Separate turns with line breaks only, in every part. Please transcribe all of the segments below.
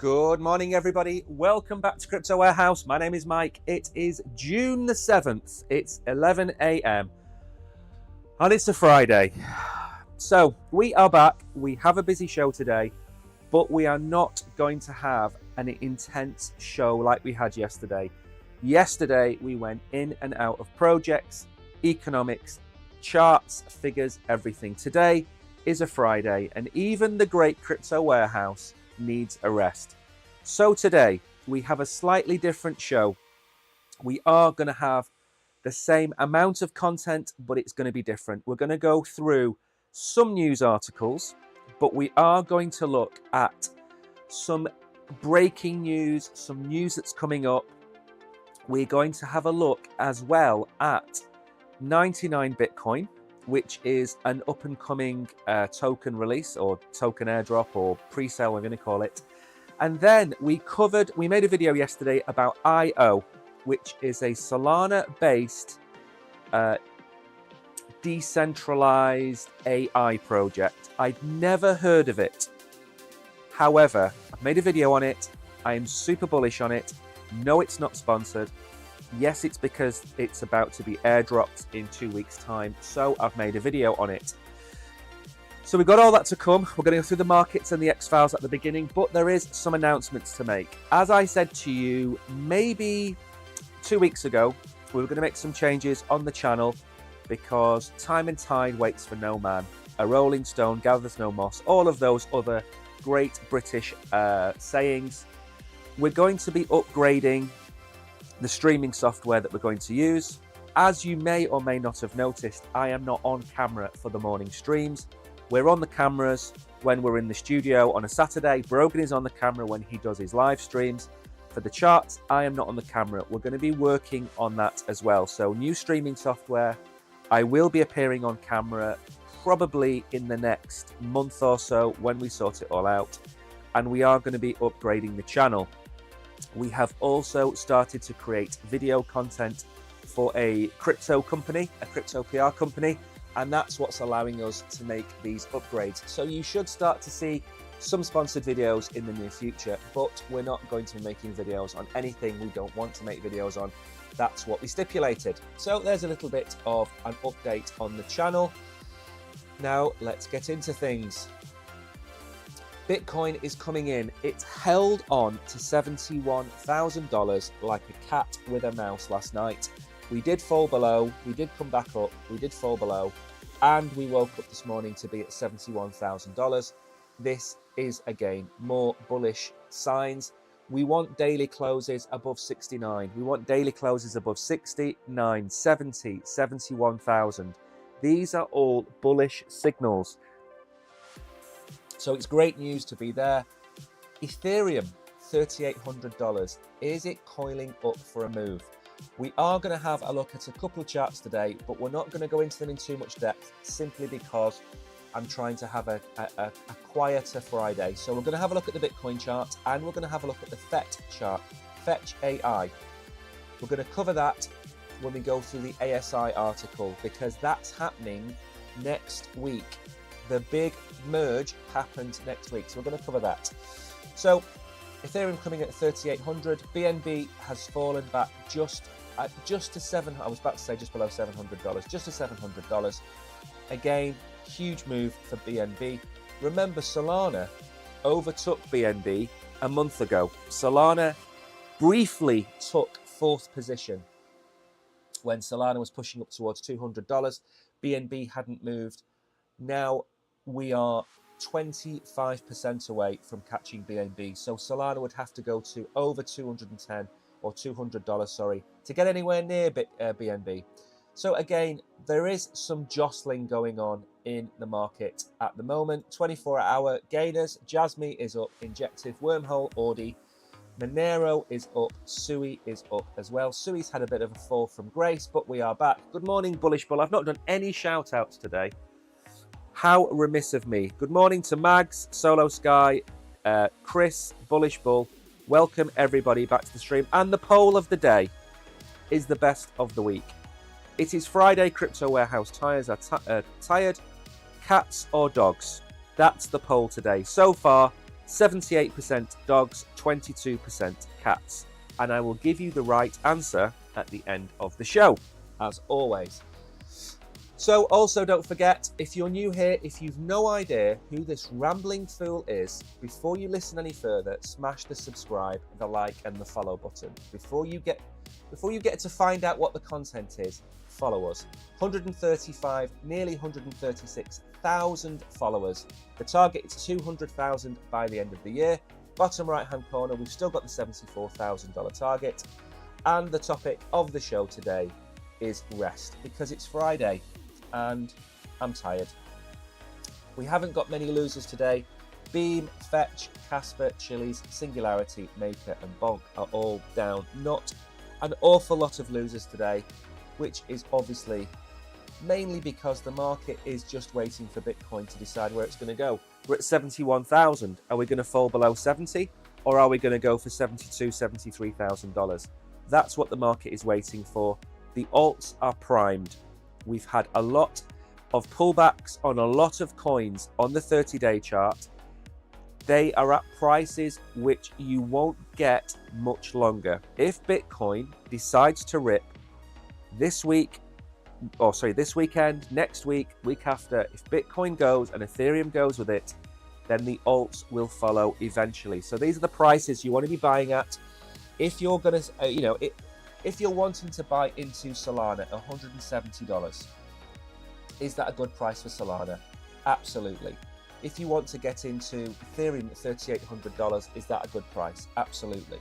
Good morning, everybody. Welcome back to Crypto Warehouse. My name is Mike. It is June the 7th. It's 11 a.m. and it's a Friday. So we are back. We have a busy show today, but we are not going to have an intense show like we had yesterday. Yesterday, we went in and out of projects, economics, charts, figures, everything. Today is a Friday, and even the great Crypto Warehouse needs a rest. So today we have a slightly different show. We are going to have the same amount of content, but it's going to be different. We're going to go through some news articles, but we are going to look at some breaking news, some news that's coming up. We're going to have a look as well at 99 Bitcoin, which is an up-and-coming token release or token airdrop or pre-sale, we're going to call it. And then we made a video yesterday about IO, which is a Solana-based decentralized AI project. I'd never heard of it. However, I've made a video on it. I am super bullish on it. No, it's not sponsored. Yes, it's because it's about to be airdropped in 2 weeks' time, so I've made a video on it. So we've got all that to come. We're going to go through the markets and the X-Files at the beginning, but there is some announcements to make. As I said to you, maybe 2 weeks ago, we were going to make some changes on the channel because time and tide waits for no man. A rolling stone gathers no moss. All of those other great British sayings. We're going to be upgrading the streaming software that we're going to use. As you may or may not have noticed, I am not on camera for the morning streams. We're on the cameras when we're in the studio on a Saturday. Brogan is on the camera when he does his live streams. For the charts, I am not on the camera. We're going to be working on that as well. So new streaming software. I will be appearing on camera probably in the next month or so when we sort it all out. And we are going to be upgrading the channel. We have also started to create video content for a crypto company, a crypto PR company, and that's what's allowing us to make these upgrades. So you should start to see some sponsored videos in the near future, but we're not going to be making videos on anything we don't want to make videos on. That's what we stipulated. So there's a little bit of an update on the channel. Now let's get into things. Bitcoin is coming in. It's held on to $71,000 like a cat with a mouse last night. We did fall below, we did come back up, we did fall below, and we woke up this morning to be at $71,000. This is, again, more bullish signs. We want daily closes above 69. We want daily closes above 69, 70, 71,000. These are all bullish signals. So it's great news to be there. Ethereum, $3,800. Is it coiling up for a move? We are going to have a look at a couple of charts today, but we're not going to go into them in too much depth simply because I'm trying to have a quieter Friday. So we're going to have a look at the Bitcoin chart and we're going to have a look at the Fetch chart, Fetch AI. We're going to cover that when we go through the ASI article because that's happening next week. The big merge happened next week, so we're going to cover that. So Ethereum coming at 3,800. BNB has fallen back just to I was about to say just below $700, just to $700. Again, huge move for BNB. Remember, Solana overtook BNB a month ago. Solana briefly took fourth position when Solana was pushing up towards $200. BNB hadn't moved. Now we are 25% away from catching BNB. So Solana would have to go to over 210 or $200, sorry, to get anywhere near BNB. So again, there is some jostling going on in the market at the moment. 24-hour gainers. Jasmy is up. Injective, Wormhole, Audi. Monero is up. Sui is up as well. Sui's had a bit of a fall from grace, but we are back. Good morning, Bullish Bull. I've not done any shout-outs today. How remiss of me. Good morning to Mags, Solo Sky, Chris, Bullish Bull. Welcome everybody back to the stream. And the poll of the day is the best of the week. It is Friday. Crypto Warehouse tires are tired. Cats or dogs? That's the poll today. So far, 78% dogs, 22% cats. And I will give you the right answer at the end of the show, as always. So also don't forget, if you're new here, if you've no idea who this rambling fool is, before you listen any further, smash the subscribe, the like and the follow button. Before you get to find out what the content is, follow us. 135, nearly 136,000 followers. The target is 200,000 by the end of the year. Bottom right hand corner, we've still got the $74,000 target. And the topic of the show today is rest, because it's Friday and I'm tired. We haven't got many losers today. Beam, Fetch, Casper, Chili's, Singularity, Maker and Bonk are all down. Not an awful lot of losers today, which is obviously mainly because the market is just waiting for Bitcoin to decide where it's going to go. We're at 71,000. Are we going to fall below 70, or are we going to go for $72,000, $73,000? That's what the market is waiting for. The alts are primed. We've had a lot of pullbacks on a lot of coins on the 30-day chart. They are at prices which you won't get much longer. If Bitcoin decides to rip this weekend, next week, week after, if Bitcoin goes and Ethereum goes with it, then the alts will follow eventually. So these are the prices you want to be buying at. If you're going to, if you're wanting to buy into Solana at $170, is that a good price for Solana? Absolutely. If you want to get into Ethereum at $3,800, is that a good price? Absolutely.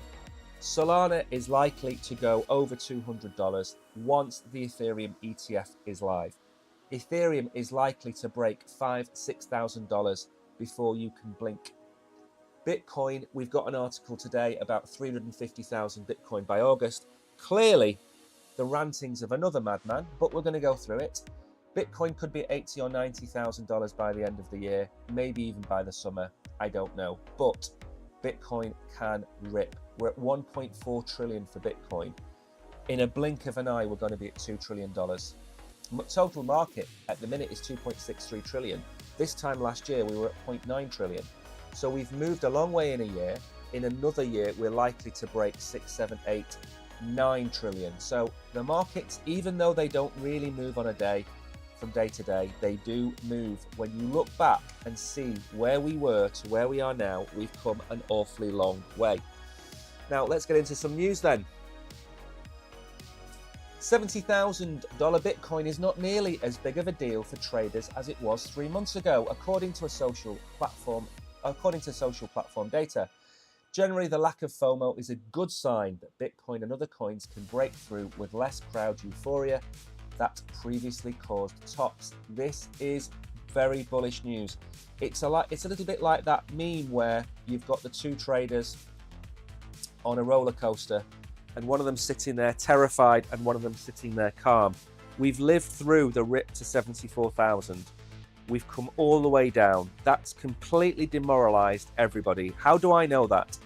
Solana is likely to go over $200 once the Ethereum ETF is live. Ethereum is likely to break $5,000, $6,000 before you can blink. Bitcoin, we've got an article today about 350,000 Bitcoin by August. Clearly, the rantings of another madman, but we're going to go through it. Bitcoin could be $80,000 or $90,000 by the end of the year, maybe even by the summer. I don't know. But Bitcoin can rip. We're at 1.4 trillion for Bitcoin. In a blink of an eye, we're going to be at $2 trillion. Total market at the minute is 2.63 trillion. This time last year, we were at 0.9 trillion. So we've moved a long way in a year. In another year, we're likely to break 6, 7, 8, 9 trillion. So the markets, even though they don't really move on a day, from day to day, they do move. When you look back and see where we were to where we are now, we've come an awfully long way. Now let's get into some news then. $70,000 Bitcoin is not nearly as big of a deal for traders as it was 3 months ago, according to social platform data. Generally, the lack of FOMO is a good sign that Bitcoin and other coins can break through with less crowd euphoria that previously caused tops. This is very bullish news. It's a little bit like that meme where you've got the two traders on a roller coaster and one of them sitting there terrified and one of them sitting there calm. We've lived through the rip to 74,000. We've come all the way down. That's completely demoralized everybody. How do I know that?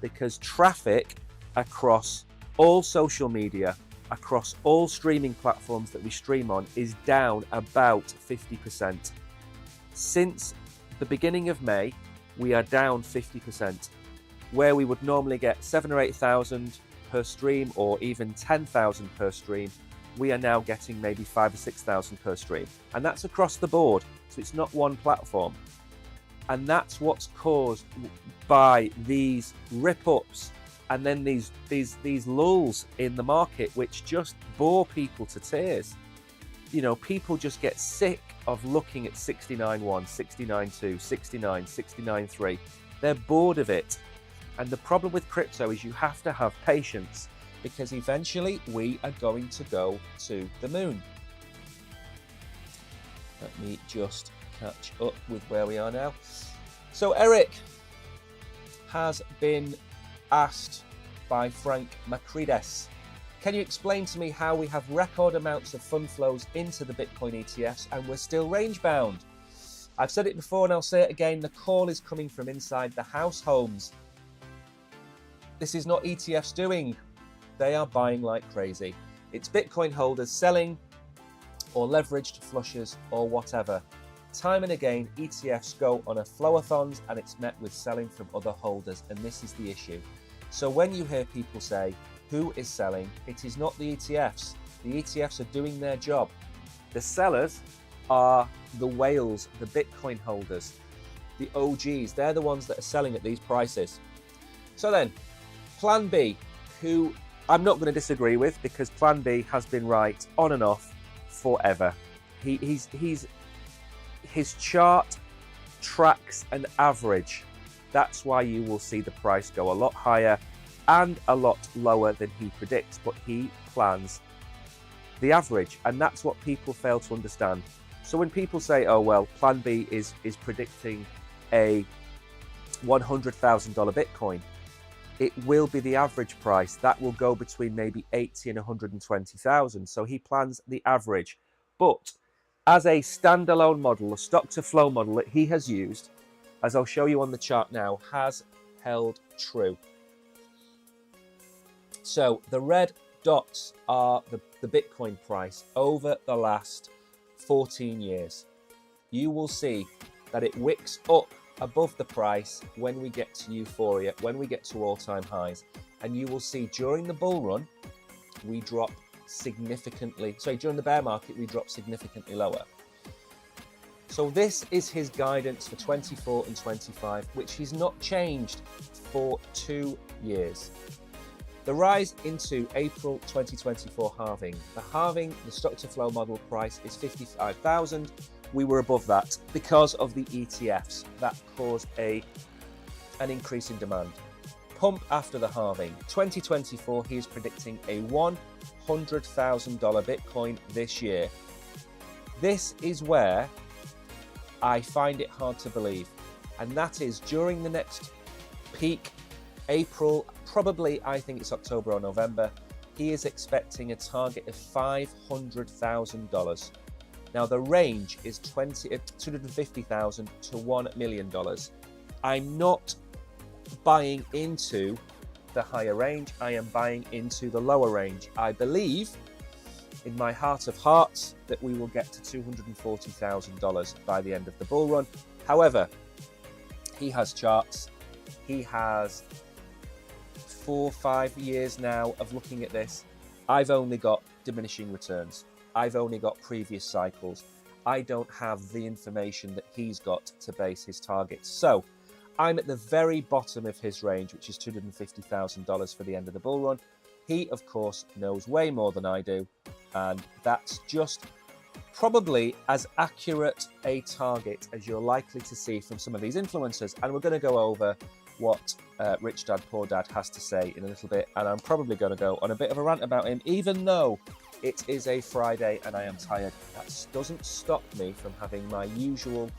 Because traffic across all social media, across all streaming platforms that we stream on, is down about 50%. Since the beginning of May, we are down 50%. Where we would normally get 7,000 or 8,000 per stream, or even 10,000 per stream, we are now getting maybe 5,000 or 6,000 per stream. And that's across the board. So it's not one platform. And that's what's caused by these rip-ups and then these lulls in the market, which just bore people to tears. You know, people just get sick of looking at 69.1, 69.2, 69, 69.3. They're bored of it. And the problem with crypto is you have to have patience, because eventually we are going to go to the moon. Let me just catch up with where we are now. So Eric has been asked by Frank Makrides, can you explain to me how we have record amounts of fund flows into the Bitcoin ETFs and we're still range bound? I've said it before and I'll say it again, the call is coming from inside the households. This is not ETFs doing. They are buying like crazy. It's Bitcoin holders selling, or leveraged flushes, or whatever. Time and again, ETFs go on a flowathons and it's met with selling from other holders, and this is the issue. So when you hear people say, who is selling? It is not the ETFs. The ETFs are doing their job. The sellers are the whales, the Bitcoin holders, the OGs. They're the ones that are selling at these prices. So then, Plan B, who I'm not going to disagree with, because Plan B has been right on and off forever. His chart tracks an average. That's why you will see the price go a lot higher and a lot lower than he predicts, but he plans the average, and that's what people fail to understand. So when people say, oh well, Plan B is predicting a $100,000 Bitcoin, it will be the average price. That will go between maybe 80 and 120,000. So he plans the average. But as a standalone model, a stock to flow model that he has used, as I'll show you on the chart now, has held true. So the red dots are the Bitcoin price over the last 14 years. You will see that it wicks up above the price when we get to euphoria, when we get to all-time highs. And you will see during the bull run, we drop significantly. Sorry, during the bear market, we drop significantly lower. So this is his guidance for 24 and 25, which he's not changed for 2 years. The rise into April 2024 halving. The halving, the stock to flow model price is 55,000. We were above that because of the ETFs that caused an increase in demand. Pump after the halving. 2024, he is predicting a $100,000 Bitcoin this year. This is where I find it hard to believe, and that is during the next peak, April, probably I think it's October or November, he is expecting a target of $500,000. Now the range is $250,000 to $1 million. I'm not buying into the higher range, I am buying into the lower range. I believe in my heart of hearts that we will get to $240,000 by the end of the bull run. However, he has charts, he has 4 or 5 years now of looking at this. I've only got diminishing returns. I've only got previous cycles. I don't have the information that he's got to base his targets. So I'm at the very bottom of his range, which is $250,000 for the end of the bull run. He, of course, knows way more than I do. And that's just probably as accurate a target as you're likely to see from some of these influencers. And we're going to go over what Rich Dad Poor Dad has to say in a little bit. And I'm probably going to go on a bit of a rant about him, even though it is a Friday and I am tired. That doesn't stop me from having my usual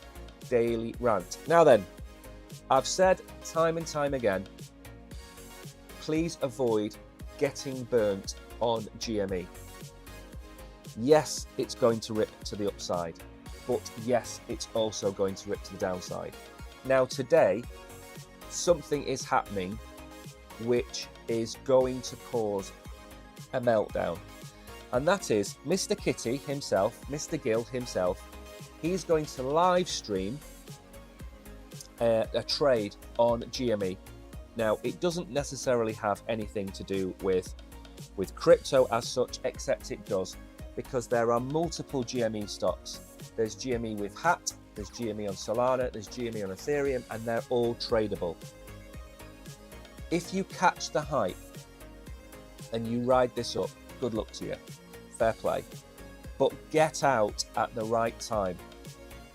daily rant. Now then, I've said time and time again, please avoid getting burnt on GME. Yes, it's going to rip to the upside, but yes, it's also going to rip to the downside. Now today, something is happening which is going to cause a meltdown. And that is Mr. Kitty himself, Mr. Gill himself, he's going to live stream a trade on GME. Now, it doesn't necessarily have anything to do with crypto as such, except it does, because there are multiple GME stocks. There's GME with HAT, there's GME on Solana, there's GME on Ethereum, and they're all tradable. If you catch the hype and you ride this up, good luck to you. Fair play. But get out at the right time,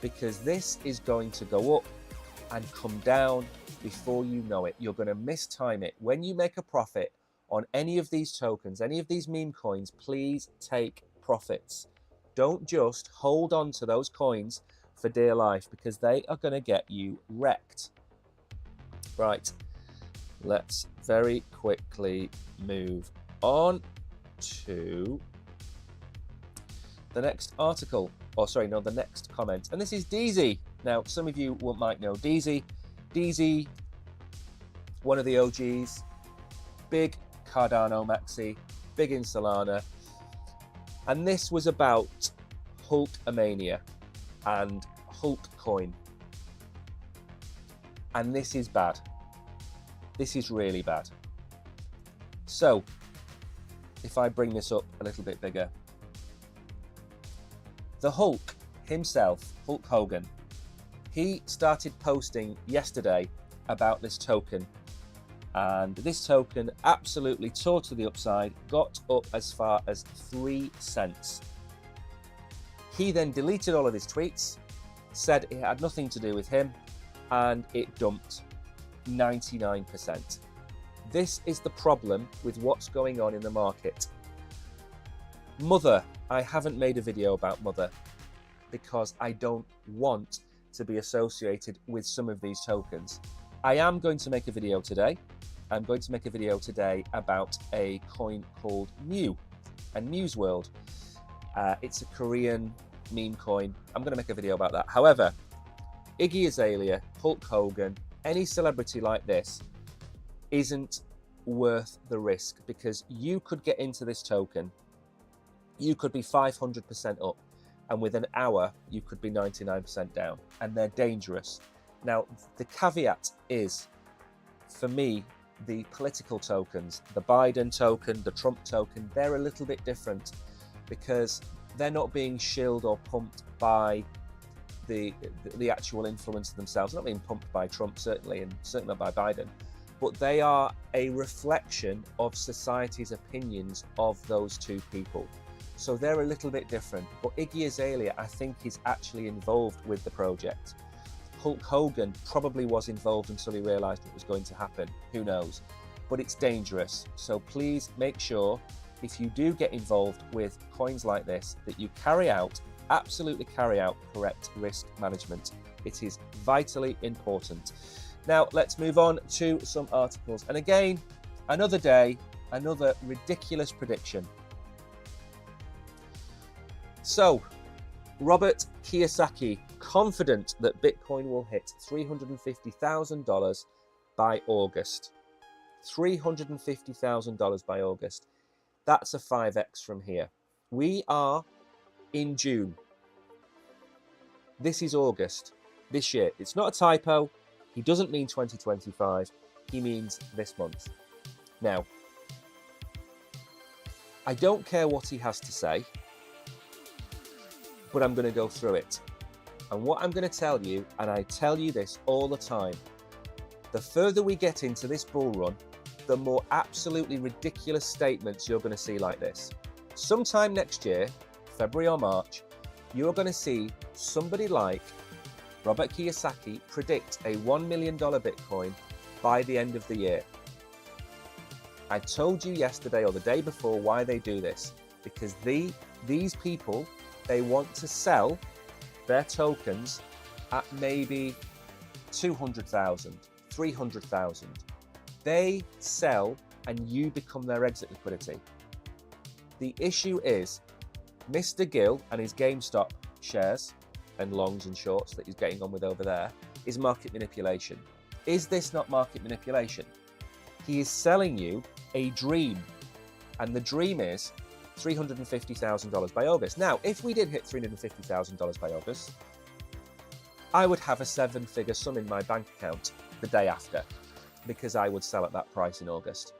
because this is going to go up and come down before you know it. You're going to mistime it. When you make a profit on any of these tokens, any of these meme coins, please take profits. Don't just hold on to those coins for dear life, because they are going to get you wrecked. Right, let's very quickly move on to the next article, or sorry, no, the next comment. And this is Deezy. Now, some of you might know Deezy. Deezy, one of the OGs, big Cardano maxi, big in Solana. And this was about Hulkamania. And Hulk coin. And this is bad. This is really bad. So, if I bring this up a little bit bigger, the Hulk himself, Hulk Hogan, he started posting yesterday about this token, and this token absolutely tore to the upside, got up as far as 3 cents. He then deleted all of his tweets, said it had nothing to do with him, and it dumped 99%. This is the problem with what's going on in the market. Mother, I haven't made a video about Mother because I don't want to be associated with some of these tokens. I am going to make a video today. I'm going to make a video today about a coin called Mew and Mew's World. It's a Korean meme coin. I'm going to make a video about that. However, Iggy Azalea, Hulk Hogan, any celebrity like this isn't worth the risk, because you could get into this token, you could be 500% up, and within an hour you could be 99% down, and they're dangerous. Now, the caveat is, for me, the political tokens, the Biden token, the Trump token, they're a little bit different because they're not being shilled or pumped by the actual influence themselves. They're not being pumped by Trump, certainly, and certainly not by Biden, but they are a reflection of society's opinions of those two people. So they're a little bit different. But Iggy Azalea, I think, is actually involved with the project. Hulk Hogan probably was involved until he realized it was going to happen. Who knows? But it's dangerous. So please make sure, if you do get involved with coins like this, that you absolutely carry out correct risk management. It is vitally important. Now, let's move on to some articles. And again, another day, another ridiculous prediction. So, Robert Kiyosaki, confident that Bitcoin will hit $350,000 by August. $350,000 by August. That's a 5x from here. We are in June. This is August this year. It's not a typo. He doesn't mean 2025. He means this month. Now, I don't care what he has to say, but I'm going to go through it. And what I'm going to tell you, and I tell you this all the time, the further we get into this bull run, the more absolutely ridiculous statements you're going to see like this. Sometime next year, February or March, you're going to see somebody like Robert Kiyosaki predict a $1 million Bitcoin by the end of the year. I told you yesterday or the day before why they do this. Because these people, they want to sell their tokens at maybe 200,000, 300,000. They sell and you become their exit liquidity. The issue is Mr. Gill and his GameStop shares and longs and shorts that he's getting on with over there is market manipulation. Is this not market manipulation? He is selling you a dream, and the dream is $350,000 by August. Now, if we did hit $350,000 by August, I would have a 7-figure sum in my bank account the day after, because I would sell at that price in August.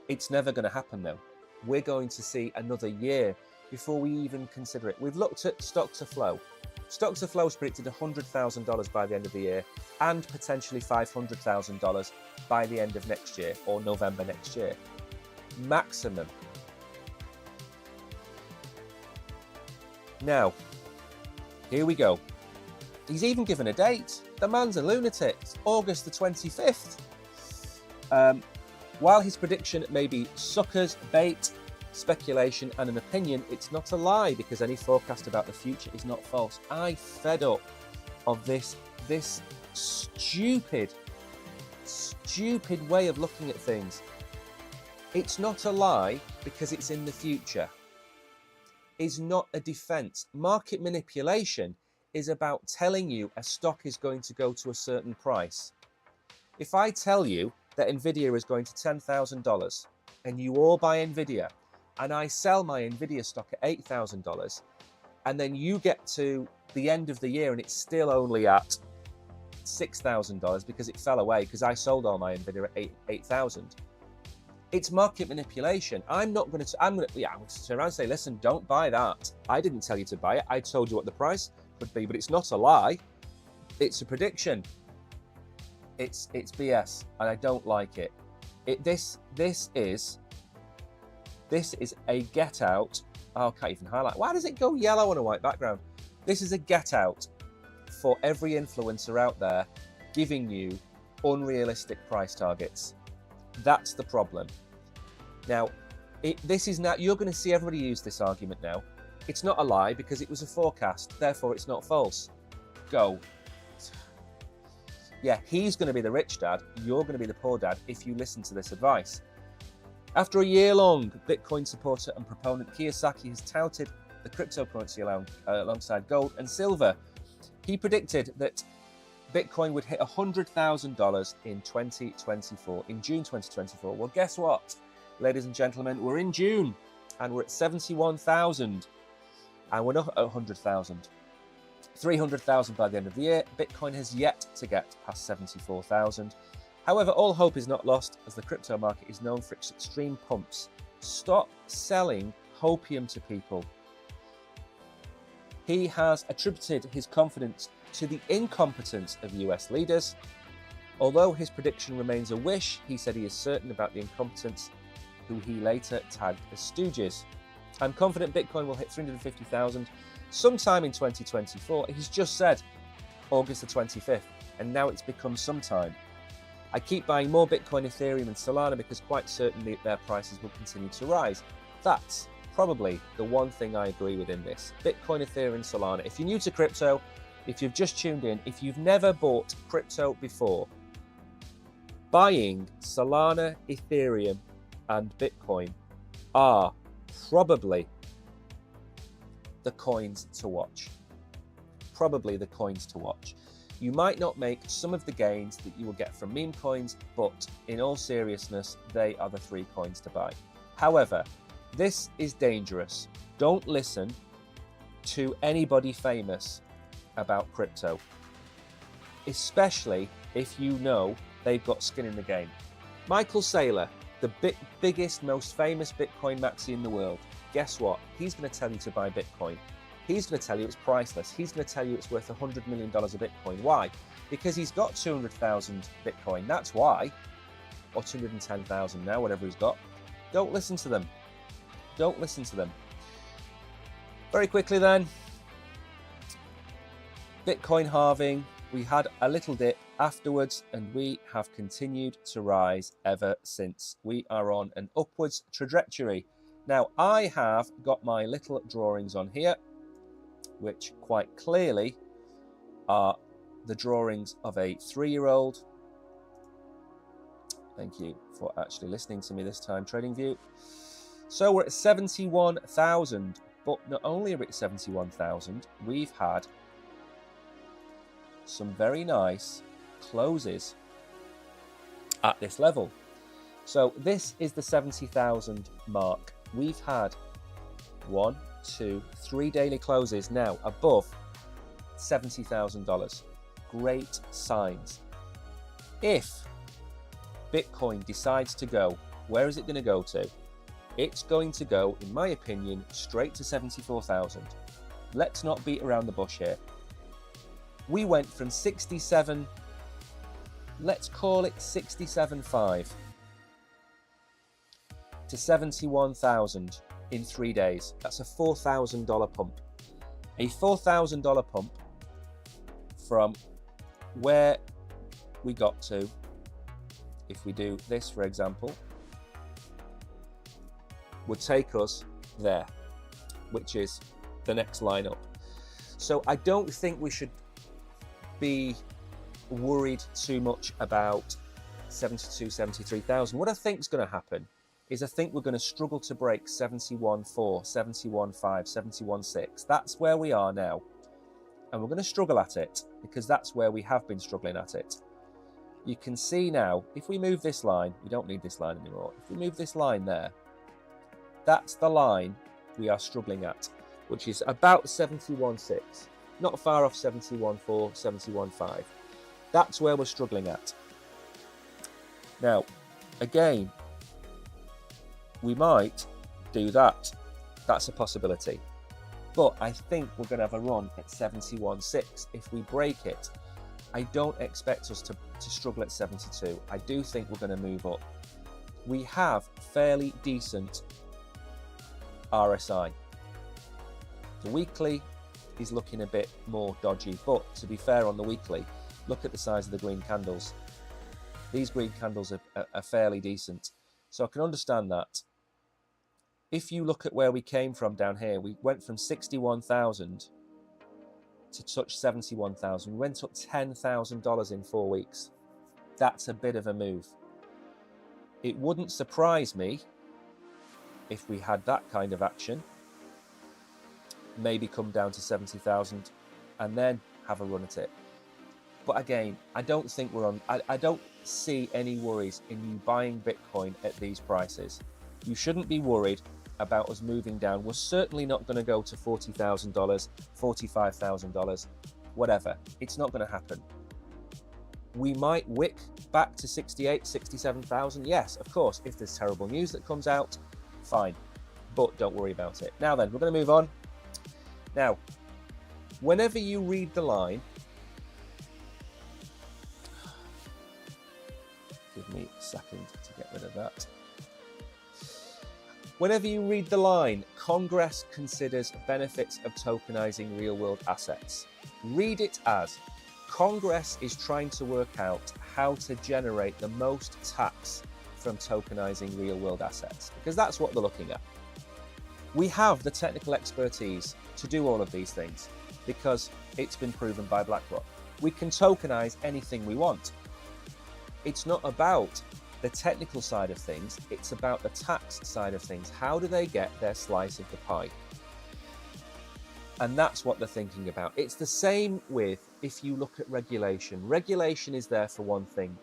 It's never going to happen though. We're going to see another year before we even consider it. We've looked at Stock to Flow. Stock to Flow is predicted $100,000 by the end of the year and potentially $500,000 by the end of next year or November next year. Maximum. Now, here we go. He's even given a date. The man's a lunatic. It's August the 25th. While his prediction may be suckers, bait, speculation and an opinion, it's not a lie, because any forecast about the future is not false. I fed up of this stupid way of looking at things. It's not a lie because it's in the future. Is not a defense. Market manipulation is about telling you a stock is going to go to a certain price. If I tell you that Nvidia is going to $10,000 and you all buy Nvidia, and I sell my Nvidia stock at $8,000, and then you get to the end of the year and it's still only at $6,000 because it fell away because I sold all my Nvidia at 8,000. It's market manipulation. I'm going to turn around and say, listen, don't buy that. I didn't tell you to buy it. I told you what the price would be, but it's not a lie. It's a prediction. It's BS, and I don't like it. This is a get out. Oh, I can't even highlight. Why does it go yellow on a white background? This is a get out for every influencer out there giving you unrealistic price targets. That's the problem. Now, this is now, you're going to see everybody use this argument now. It's not a lie because it was a forecast, therefore it's not false. Go. Yeah, he's going to be the rich dad, you're going to be the poor dad if you listen to this advice. After a year-long Bitcoin supporter and proponent, Kiyosaki has touted the cryptocurrency alongside gold and silver. He predicted that Bitcoin would hit $100,000 in 2024, in June 2024. Well, guess what, ladies and gentlemen? We're in June and we're at 71,000 and we're not at 100,000. 300,000 by the end of the year. Bitcoin has yet to get past 74,000. However, all hope is not lost as the crypto market is known for its extreme pumps. Stop selling hopium to people. He has attributed his confidence to the incompetence of US leaders. Although his prediction remains a wish, he said he is certain about the incompetence, who he later tagged as stooges. I'm confident Bitcoin will hit 350,000 sometime in 2024. He's just said August the 25th, and now it's become sometime. I keep buying more Bitcoin, Ethereum, and Solana because quite certainly their prices will continue to rise. That's probably the one thing I agree with in this. Bitcoin, Ethereum, Solana. If you're new to crypto, if you've just tuned in, if you've never bought crypto before, buying Solana, Ethereum, and Bitcoin are probably the coins to watch. Probably the coins to watch. You might not make some of the gains that you will get from meme coins, but in all seriousness, they are the 3 coins to buy. However, this is dangerous. Don't listen to anybody famous about crypto, especially if you know they've got skin in the game. Michael Saylor, the biggest, most famous Bitcoin maxi in the world, guess what? He's going to tell you to buy Bitcoin. He's going to tell you it's priceless. He's going to tell you it's worth $100 million of Bitcoin. Why? Because he's got 200,000 Bitcoin. That's why. Or 210,000 now, whatever he's got. Don't listen to them. Don't listen to them. Very quickly then. Bitcoin halving. We had a little dip afterwards and we have continued to rise ever since. We are on an upwards trajectory. Now, I have got my little drawings on here, which quite clearly are the drawings of a 3-year-old. Thank you for actually listening to me this time, TradingView. So we're at 71,000, but not only are we at 71,000, we've had some very nice closes at this level. So this is the 70,000 mark. We've had 1, 2, 3 daily closes now above $70,000. Great signs. If Bitcoin decides to go, where is it going to go to? It's going to go, in my opinion, straight to 74,000. Let's not beat around the bush here. We went from 67, let's call it 67.5 to 71,000 in 3 days. That's a $4,000 pump. A $4,000 pump from where we got to, if we do this, for example, would take us there, which is the next line up. So I don't think we should be worried too much about 72, 73,000. What I think is going to happen is I think we're going to struggle to break 71.4, 71.5, 71.6. That's where we are now. And we're going to struggle at it because that's where we have been struggling at it. You can see now, if we move this line, we don't need this line anymore. If we move this line there, that's the line we are struggling at, which is about 71.6. not far off 71.4, 71.5. That's where we're struggling at. Now, again, we might do that. That's a possibility. But I think we're going to have a run at 71.6 if we break it. I don't expect us to struggle at 72. I do think we're going to move up. We have fairly decent RSI. The weekly is looking a bit more dodgy, but to be fair on the weekly, look at the size of the green candles. These green candles are fairly decent. So I can understand that. If you look at where we came from down here, we went from 61,000 to touch 71,000. We went up $10,000 in 4 weeks. That's a bit of a move. It wouldn't surprise me if we had that kind of action. Maybe come down to 70,000 and then have a run at it. But again, I don't think we're on. I don't see any worries in you buying Bitcoin at these prices. You shouldn't be worried about us moving down. We're certainly not going to go to $40,000, $45,000, whatever. It's not going to happen. We might wick back to 68, 67,000. Yes, of course, if there's terrible news that comes out, fine. But don't worry about it. Now then, we're going to move on. Now, whenever you read the line, give me a second to get rid of that. Whenever you read the line, Congress considers benefits of tokenizing real-world assets. Read it as Congress is trying to work out how to generate the most tax from tokenizing real-world assets, because that's what they're looking at. We have the technical expertise to do all of these things because it's been proven by BlackRock. We can tokenize anything we want. It's not about the technical side of things, it's about the tax side of things. How do they get their slice of the pie? And that's what they're thinking about. It's the same with, if you look at regulation. Regulation is there for one thing: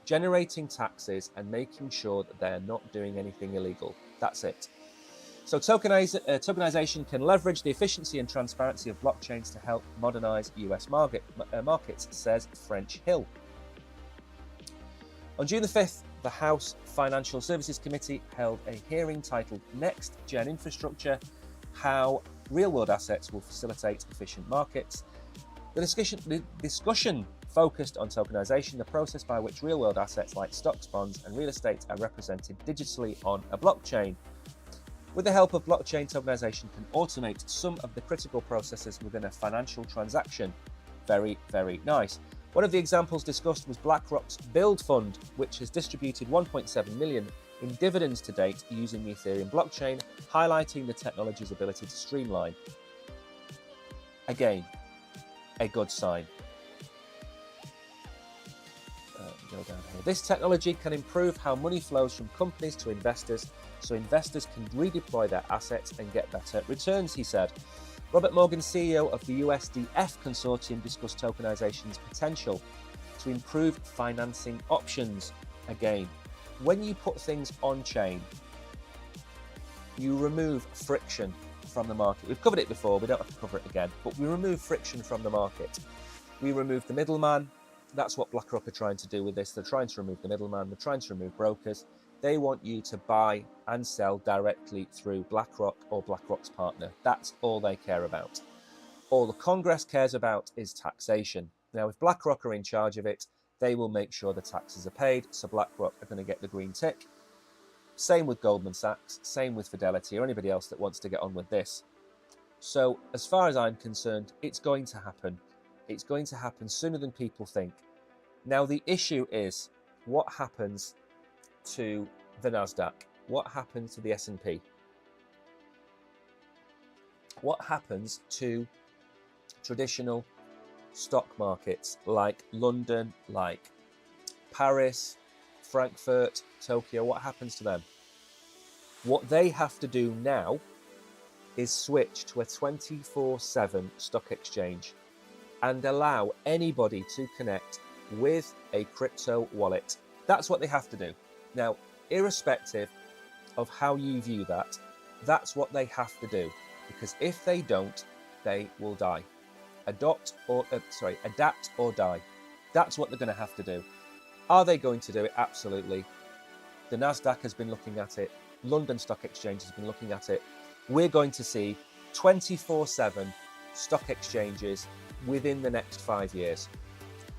generating taxes and making sure that they're not doing anything illegal. That's it. So tokenization can leverage the efficiency and transparency of blockchains to help modernize US markets, says French Hill. On June the 5th, the House Financial Services Committee held a hearing titled Next Gen Infrastructure: How Real-World Assets Will Facilitate Efficient Markets. The discussion focused on tokenization, the process by which real-world assets like stocks, bonds, and real estate are represented digitally on a blockchain. With the help of blockchain, tokenization can automate some of the critical processes within a financial transaction. Very, very nice. One of the examples discussed was BlackRock's Build Fund, which has distributed $1.7 million in dividends to date using the Ethereum blockchain, highlighting the technology's ability to streamline. Again, a good sign. Go down here. This technology can improve how money flows from companies to investors, so investors can redeploy their assets and get better returns, he said. Robert Morgan, CEO of the USDF Consortium, discussed tokenization's potential to improve financing options. Again, when you put things on-chain, you remove friction from the market. We've covered it before, we don't have to cover it again, but we remove friction from the market. We remove the middleman. That's what BlackRock are trying to do with this. They're trying to remove the middleman. They're trying to remove brokers. They want you to buy and sell directly through BlackRock or BlackRock's partner. That's all they care about. All the Congress cares about is taxation. Now, if BlackRock are in charge of it, they will make sure the taxes are paid, so BlackRock are going to get the green tick. Same with Goldman Sachs, same with Fidelity, or anybody else that wants to get on with this. So, as far as I'm concerned, it's going to happen. It's going to happen sooner than people think. Now, the issue is, what happens to the Nasdaq? What happens to the S&P? What happens to traditional stock markets like London, like Paris, Frankfurt, Tokyo? What happens to them? What they have to do now is switch to a 24/7 stock exchange and allow anybody to connect with a crypto wallet. That's what they have to do. Now, irrespective of how you view that, that's what they have to do. Because if they don't, they will die. adapt or die. That's what they're going to have to do. Are they going to do it? Absolutely. The Nasdaq has been looking at it. London Stock Exchange has been looking at it. We're going to see 24/7 stock exchanges within the next 5 years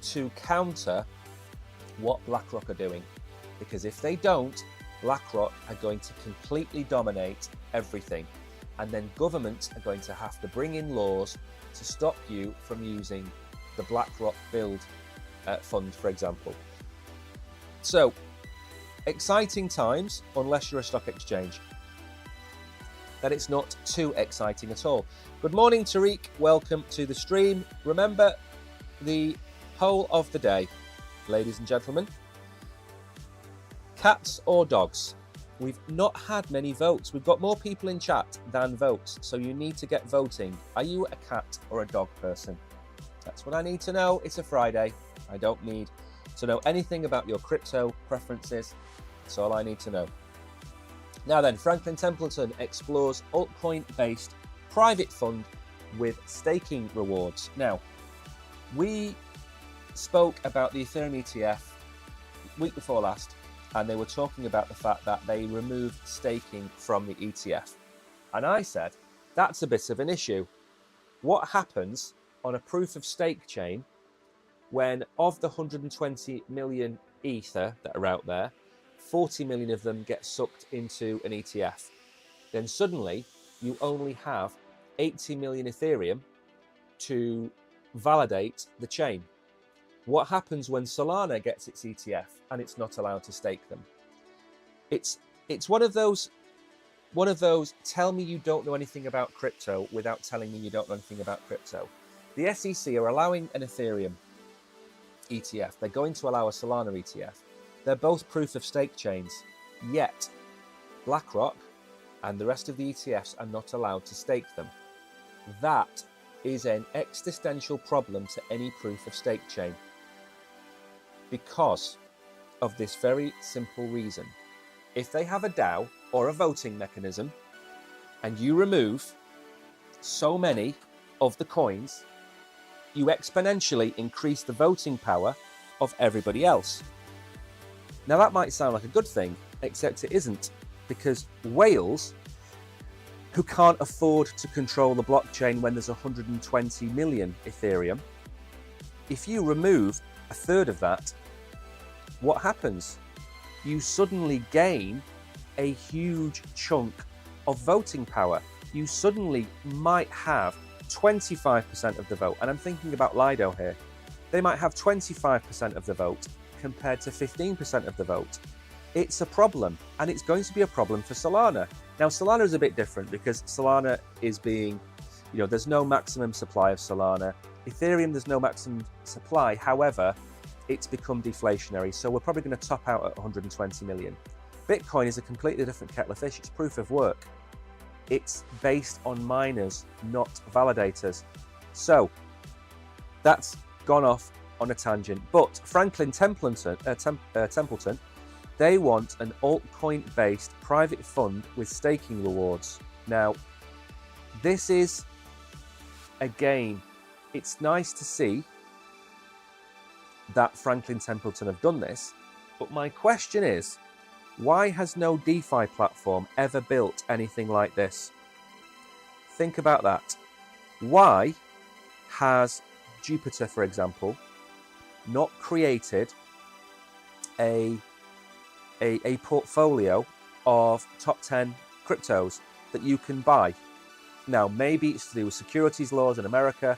to counter what BlackRock are doing. Because if they don't, BlackRock are going to completely dominate everything. And then governments are going to have to bring in laws to stop you from using the BlackRock Build fund, for example. So, exciting times, unless you're a stock exchange. Then it's not too exciting at all. Good morning, Tariq. Welcome to the stream. Remember the poll of the day, ladies and gentlemen. Cats or dogs? We've not had many votes. We've got more people in chat than votes, so you need to get voting. Are you a cat or a dog person? That's what I need to know. It's a Friday. I don't need to know anything about your crypto preferences. That's all I need to know. Now then, Franklin Templeton explores altcoin-based private fund with staking rewards. Now, we spoke about the Ethereum ETF week before last, and they were talking about the fact that they removed staking from the ETF. And I said, that's a bit of an issue. What happens on a proof of stake chain when of the 120 million Ether that are out there, 40 million of them get sucked into an ETF? Then suddenly you only have 80 million Ethereum to validate the chain. What happens when Solana gets its ETF and it's not allowed to stake them? It's one of those tell me you don't know anything about crypto without telling me you don't know anything about crypto. The SEC are allowing an Ethereum ETF. They're going to allow a Solana ETF. They're both proof of stake chains, yet BlackRock and the rest of the ETFs are not allowed to stake them. That is an existential problem to any proof of stake chain, because of this very simple reason. If they have a DAO or a voting mechanism and you remove so many of the coins, you exponentially increase the voting power of everybody else. Now that might sound like a good thing, except it isn't, because whales, who can't afford to control the blockchain when there's 120 million Ethereum, if you remove a third of that, what happens? You suddenly gain a huge chunk of voting power. You suddenly might have 25% of the vote. And I'm thinking about Lido here. They might have 25% of the vote compared to 15% of the vote. It's a problem, and it's going to be a problem for Solana. Now, Solana is a bit different because Solana is being, there's no maximum supply of Solana. Ethereum, there's no maximum supply. However, it's become deflationary. So we're probably going to top out at 120 million. Bitcoin is a completely different kettle of fish. It's proof of work. It's based on miners, not validators. So that's gone off on a tangent. But Franklin Templeton, they want an altcoin-based private fund with staking rewards. Now, this is, again, it's nice to see that Franklin Templeton have done this, but my question is, why has no DeFi platform ever built anything like this? Think about that. Why has Jupiter, for example, not created a portfolio of top 10 cryptos that you can buy? Now, maybe it's to do with securities laws in America.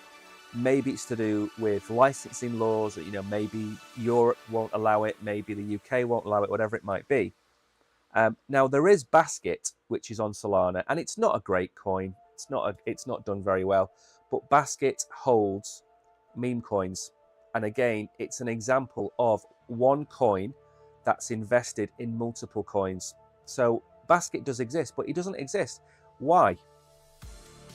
Maybe it's to do with licensing laws. Maybe Europe won't allow it. Maybe the UK won't allow it, whatever it might be. Now, there is Basket, which is on Solana, and it's not a great coin. It's not done very well. But Basket holds meme coins. And again, it's an example of one coin that's invested in multiple coins. So Basket does exist, but it doesn't exist. Why?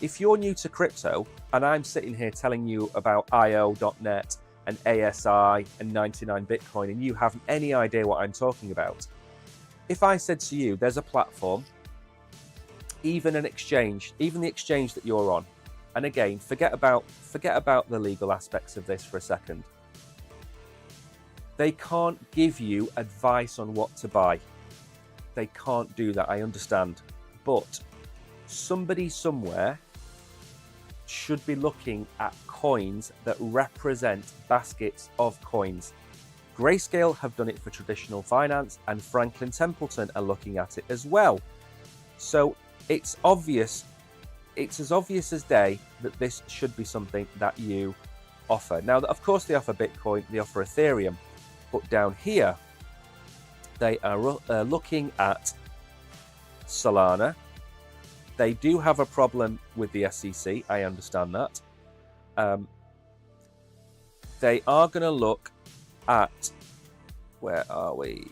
If you're new to crypto, and I'm sitting here telling you about IO.net and ASI and 99 Bitcoin, and you haven't any idea what I'm talking about, if I said to you, there's a platform, even an exchange, even the exchange that you're on, And again, forget about the legal aspects of this for a second. They can't give you advice on what to buy. They can't do that, I understand. But somebody somewhere should be looking at coins that represent baskets of coins. Grayscale have done it for traditional finance, and Franklin Templeton are looking at it as well. So it's obvious, it's as obvious as day that this should be something that you offer. Now, of course, they offer Bitcoin, they offer Ethereum, but down here, they are looking at Solana. They do have a problem with the SEC, I understand that. They are going to look at, where are we?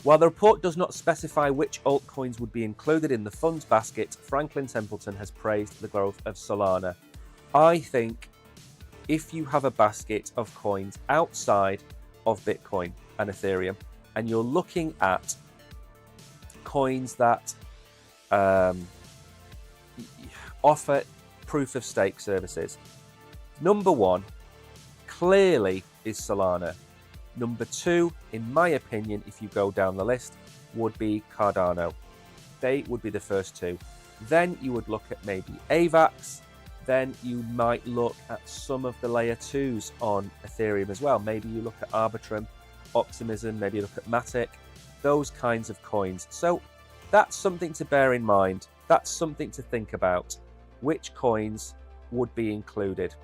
While the report does not specify which altcoins would be included in the fund's basket, Franklin Templeton has praised the growth of Solana. I think if you have a basket of coins outside of Bitcoin and Ethereum, and you're looking at coins that offer proof of stake services, number one clearly is Solana. Number two, in my opinion, if you go down the list, would be Cardano. They would be the first two. Then you would look at maybe AVAX. Then you might look at some of the layer 2s on Ethereum as well. Maybe you look at Arbitrum, Optimism, maybe you look at Matic, those kinds of coins. So that's something to bear in mind. That's something to think about, which coins would be included.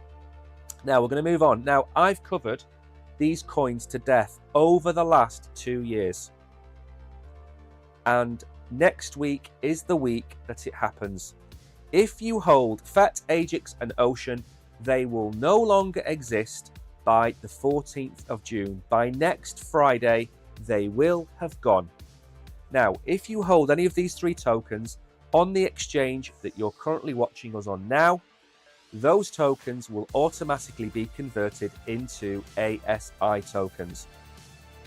Now we're going to move on. Now I've covered these coins to death over the last 2 years. And next week is the week that it happens. If you hold FET, AGIX and Ocean, they will no longer exist by the 14th of June. By next Friday, they will have gone. Now, if you hold any of these three tokens on the exchange that you're currently watching us on now, those tokens will automatically be converted into ASI tokens.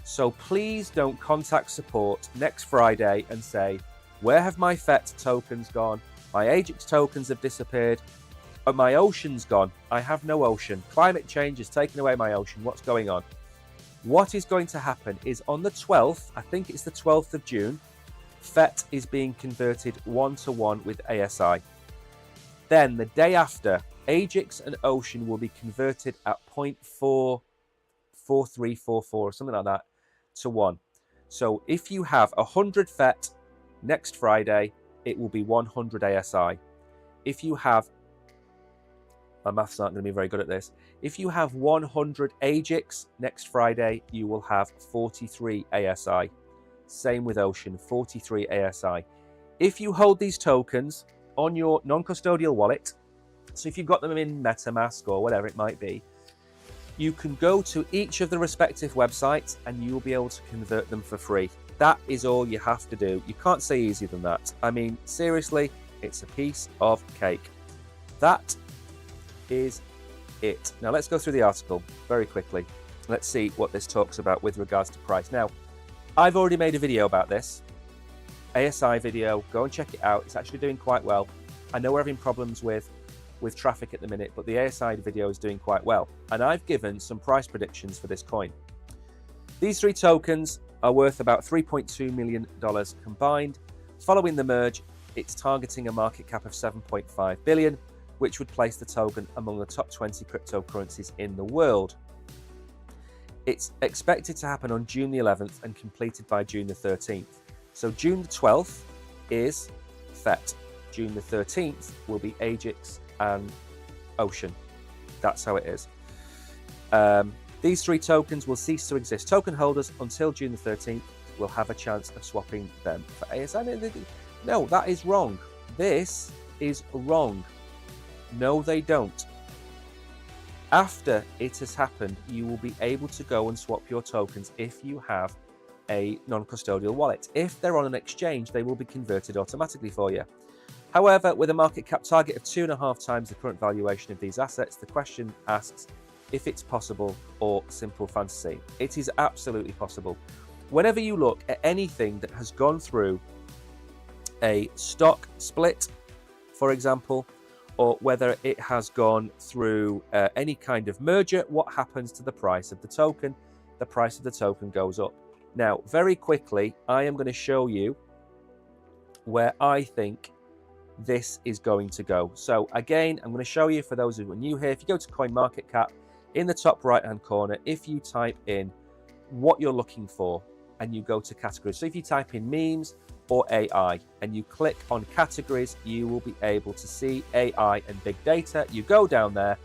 So please don't contact support next Friday and say, where have my FET tokens gone? My AGIX tokens have disappeared. Oh, my Ocean's gone. I have no Ocean. Climate change has taken away my Ocean. What's going on? What is going to happen is on the 12th, I think it's the 12th of June, FET is being converted 1-to-1 with ASI. Then the day after, AGIX and Ocean will be converted at 0.44344 or something like that to 1. So if you have 100 FET next Friday, it will be 100 ASI. If you have, my maths aren't going to be very good at this. If you have 100 AGIX next Friday, you will have 43 ASI. Same with Ocean, 43 ASI. If you hold these tokens on your non-custodial wallet, so if you've got them in MetaMask or whatever it might be, you can go to each of the respective websites and you will be able to convert them for free. That is all you have to do. You can't say easier than that. I mean, seriously, it's a piece of cake. That is it. Now let's go through the article very quickly. Let's see what this talks about with regards to price. Now, I've already made a video about this. ASI video, go and check it out. It's actually doing quite well. I know we're having problems with traffic at the minute, but the ASI video is doing quite well. And I've given some price predictions for this coin. These three tokens are worth about $3.2 million combined. Following the merge, it's targeting a market cap of $7.5 billion, which would place the token among the top 20 cryptocurrencies in the world. It's expected to happen on June the 11th and completed by June the 13th. So June the 12th is FET. June the 13th will be AGIX and Ocean. That's how it is. These three tokens will cease to exist. Token holders until June the 13th will have a chance of swapping them for ASI. No, that is wrong. This is wrong. No, they don't. After it has happened, you will be able to go and swap your tokens if you have a non-custodial wallet. If they're on an exchange, they will be converted automatically for you. However, with a market cap target of 2.5 times the current valuation of these assets, the question asks if it's possible or simple fantasy. It is absolutely possible. whenever you look at anything that has gone through a stock split, for example, or whether it has gone through any kind of merger, what happens to the price of the token? The price of the token goes up. Now, very quickly, I am going to show you where I think this is going to go. So again, I'm going to show you, for those who are new here, if you go to CoinMarketCap, in the top right hand corner, if you type in what you're looking for and you go to categories, so if you type in memes or AI and you click on categories, you will be able to see AI and big data. You go down there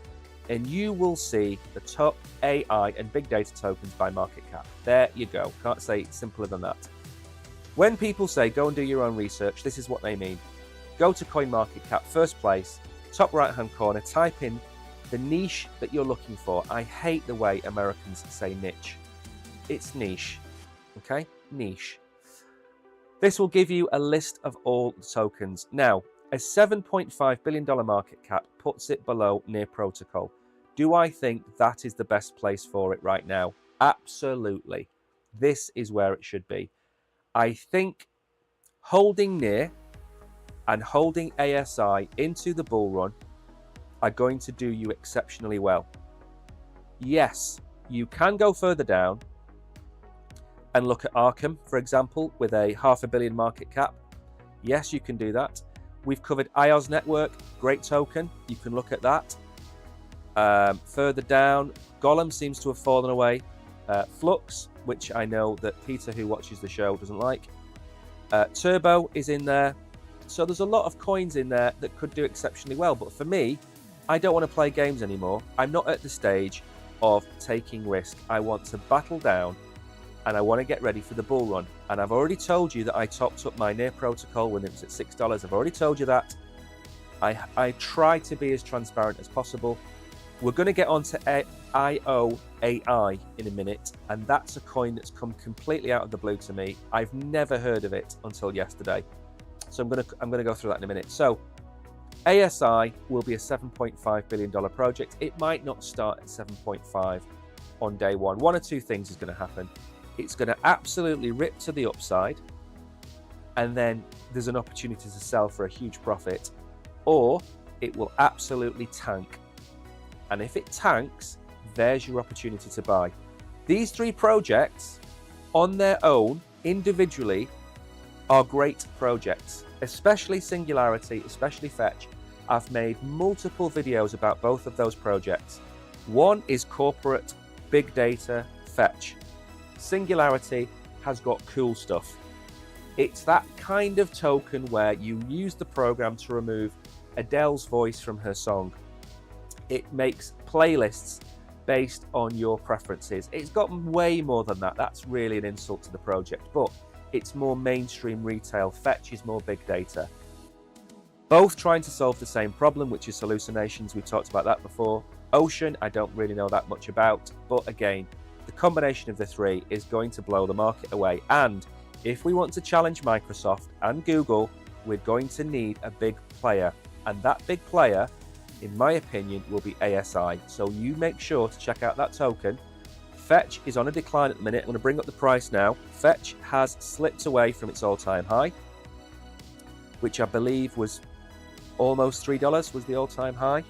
and you will see the top AI and big data tokens by market cap. There you go. Can't say it's simpler than that. When people say go and do your own research, this is what they mean. Go to CoinMarketCap, first place, top right hand corner, type in the niche that you're looking for. I hate the way Americans say niche. It's niche, okay? Niche. This will give you a list of all the tokens. Now, a $7.5 billion market cap puts it below Near Protocol. Do I think that is the best place for it right now? Absolutely. This is where it should be. I think holding Near and holding ASI into the bull run are going to do you exceptionally well. Yes, you can go further down and look at Arkham, for example, with a $500 million market cap. Yes, you can do that. We've covered IOS Network, great token. You can look at that. Further down, Golem seems to have fallen away. Flux, which I know that Peter, who watches the show, doesn't like. Turbo is in there. So there's a lot of coins in there that could do exceptionally well. But for me, I don't want to play games anymore. I'm not at the stage of taking risk. I want to battle down and I want to get ready for the bull run. And I've already told you that I topped up my Near Protocol when it was at $6. I've already told you that. I try to be as transparent as possible. We're going to get onto IOAI in a minute, and that's a coin that's come completely out of the blue to me. I've never heard of it until yesterday. So I'm going to go through that in a minute. So ASI will be a $7.5 billion project. It might not start at 7.5 on day one. One or two things is going to happen. It's going to absolutely rip to the upside, and then there's an opportunity to sell for a huge profit, or it will absolutely tank. And if it tanks, there's your opportunity to buy. These three projects on their own, individually, are great projects, especially Singularity, especially Fetch. I've made multiple videos about both of those projects. One is corporate big data Fetch. Singularity has got cool stuff. It's that kind of token where you use the program to remove Adele's voice from her song. It makes playlists based on your preferences. It's got way more than that. That's really an insult to the project, but it's more mainstream retail. Fetch is more big data. Both trying to solve the same problem, which is hallucinations. We talked about that before. Ocean, I don't really know that much about, but again, the combination of the three is going to blow the market away. And if we want to challenge Microsoft and Google, we're going to need a big player. And that big player, in my opinion, will be ASI. So you make sure to check out that token. Fetch is on a decline at the minute. I'm going to bring up the price now. Fetch has slipped away from its all-time high, which I believe was almost $3 was the all-time high.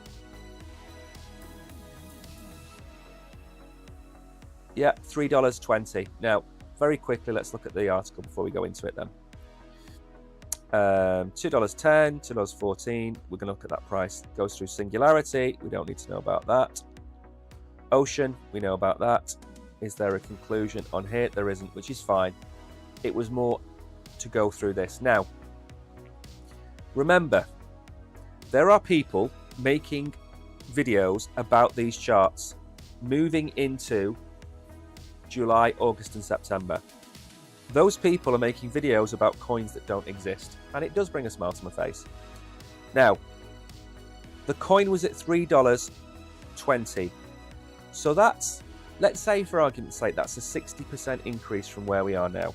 Yeah, $3.20. Now, very quickly, let's look at the article before we go into it then. $2.10, $2.14. We're going to look at that price. It goes through Singularity. We don't need to know about that. Ocean, we know about that. Is there a conclusion on here? There isn't, which is fine. It was more to go through this. Now, remember, there are people making videos about these charts moving into July, August, and September. Those people are making videos about coins that don't exist, and it does bring a smile to my face. Now, the coin was at $3.20. So that's, let's say for argument's sake, that's a 60% increase from where we are now.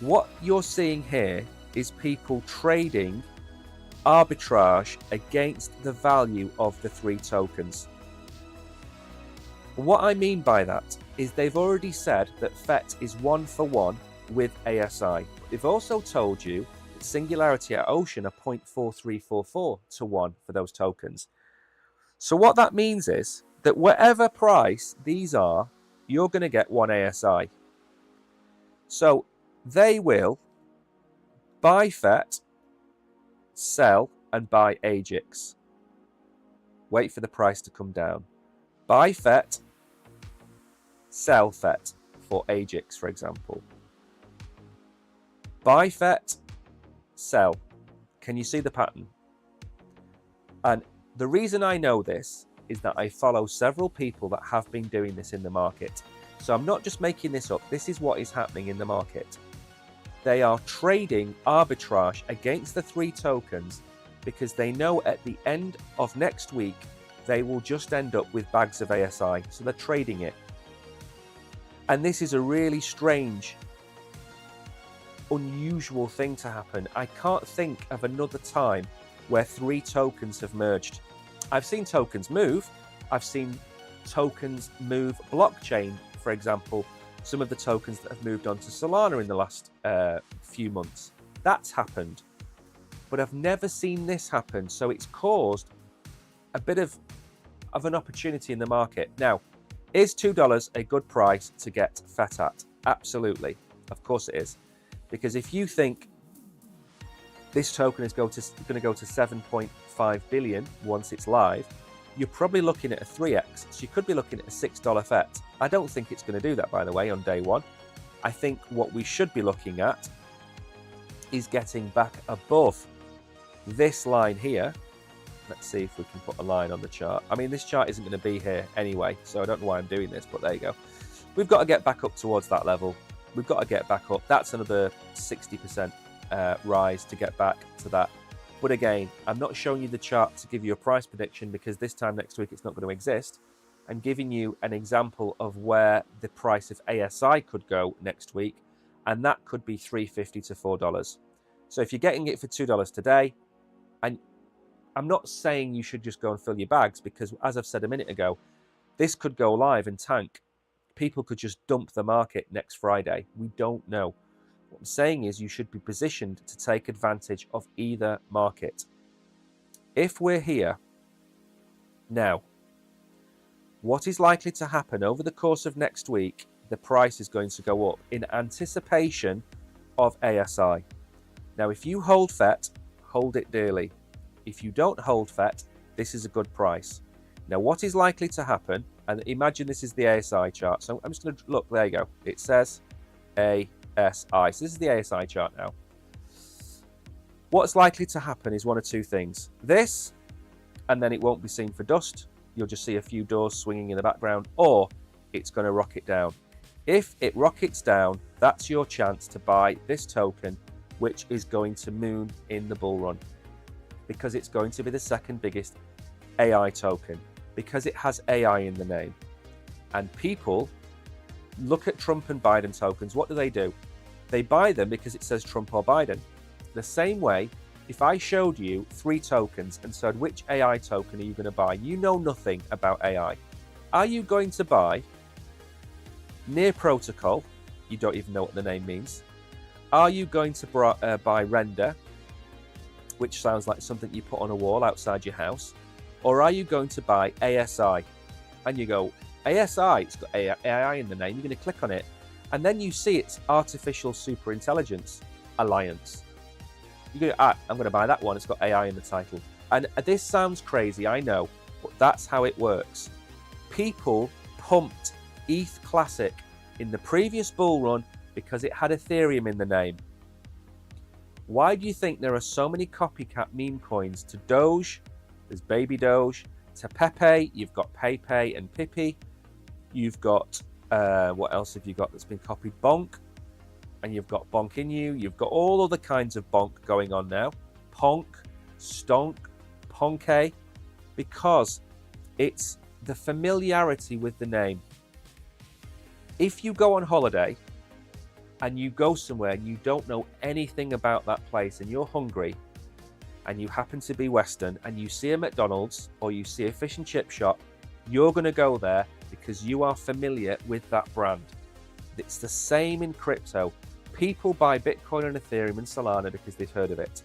What you're seeing here is people trading arbitrage against the value of the three tokens. What I mean by that is they've already said that FET is 1-for-1 with ASI. They've also told you that Singularity at Ocean are 0.4344 to 1 for those tokens. So what that means is that whatever price these are, you're going to get 1 ASI. So they will buy FET, sell and buy AGIX. Wait for the price to come down. Buy FET, sell FET for AGIX, for example. Buy FET, sell. Can you see the pattern? And the reason I know this is that I follow several people that have been doing this in the market. So I'm not just making this up. This is what is happening in the market. They are trading arbitrage against the 3 tokens because they know at the end of next week, they will just end up with bags of ASI. So they're trading it. And this is a really strange, unusual thing to happen. I can't think of another time where 3 tokens have merged. I've seen tokens move. I've seen tokens move blockchain, for example. Some of the tokens that have moved on to Solana in the last few months. That's happened. But I've never seen this happen. So it's caused a bit of an opportunity in the market. Now, is $2 a good price to get FET at? Absolutely. Of course it is. Because if you think this token is going to go to 7.5 billion once it's live, you're probably looking at a 3x. So you could be looking at a $6 FET. I don't think it's going to do that, by the way, on day one. I think what we should be looking at is getting back above this line here. Let's see if we can put a line on the chart. I mean, this chart isn't going to be here anyway, so I don't know why I'm doing this, but there you go. We've got to get back up towards that level. We've got to get back up. That's another 60% rise to get back to that. But again, I'm not showing you the chart to give you a price prediction because this time next week it's not going to exist. I'm giving you an example of where the price of ASI could go next week, and that could be $3.50 to $4. So if you're getting it for $2 today, and I'm not saying you should just go and fill your bags because, as I've said a minute ago, this could go live and tank. People could just dump the market next Friday. We don't know. What I'm saying is you should be positioned to take advantage of either market. If we're here now, what is likely to happen over the course of next week? The price is going to go up in anticipation of ASI. Now, if you hold FET, hold it dearly. If you don't hold FET, this is a good price. Now, what is likely to happen, and imagine this is the ASI chart. So I'm just going to look, there you go. It says ASI. So this is the ASI chart now. What's likely to happen is one of two things. This, and then it won't be seen for dust. You'll just see a few doors swinging in the background, or it's going to rocket down. If it rockets down, that's your chance to buy this token, which is going to moon in the bull run, because it's going to be the second biggest AI token, because it has AI in the name. And people look at Trump and Biden tokens. What do? They buy them because it says Trump or Biden. The same way, if I showed you 3 tokens and said, which AI token are you going to buy? You know nothing about AI. Are you going to buy Near Protocol? You don't even know what the name means. Are you going to buy Render, which sounds like something you put on a wall outside your house? Or are you going to buy ASI? And you go, ASI, it's got AI in the name. You're going to click on it. And then you see it's Artificial Superintelligence Alliance. You go, I'm going to buy that one. It's got AI in the title. And this sounds crazy, I know, but that's how it works. People pumped ETH Classic in the previous bull run because it had Ethereum in the name. Why do you think there are so many copycat meme coins to Doge? There's Baby Doge. To Pepe, you've got Pepe and Pippi. You've got, what else have you got that's been copied? Bonk. And you've got Bonk Inu. You've got all other kinds of Bonk going on now. Ponk, Stonk, Ponke. Because it's the familiarity with the name. If you go on holiday and you go somewhere and you don't know anything about that place and you're hungry and you happen to be Western and you see a McDonald's or you see a fish and chip shop, you're going to go there because you are familiar with that brand. It's the same in crypto. People buy Bitcoin and Ethereum and Solana because they've heard of it.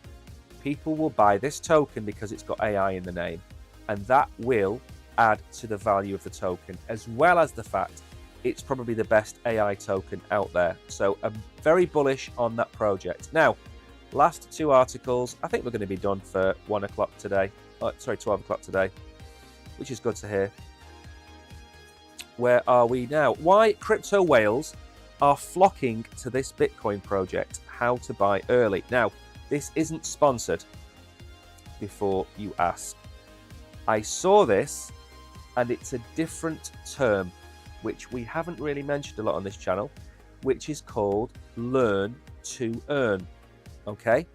People will buy this token because it's got AI in the name, and that will add to the value of the token, as well as the fact it's probably the best AI token out there. So I'm very bullish on that project. Now, last two articles, I think we're going to be done for 1 o'clock today. 12 o'clock today, which is good to hear. Where are we now? Why crypto whales are flocking to this Bitcoin project, how to buy early. Now, this isn't sponsored, before you ask. I saw this, and it's a different term, which we haven't really mentioned a lot on this channel, which is called learn to earn. Okay?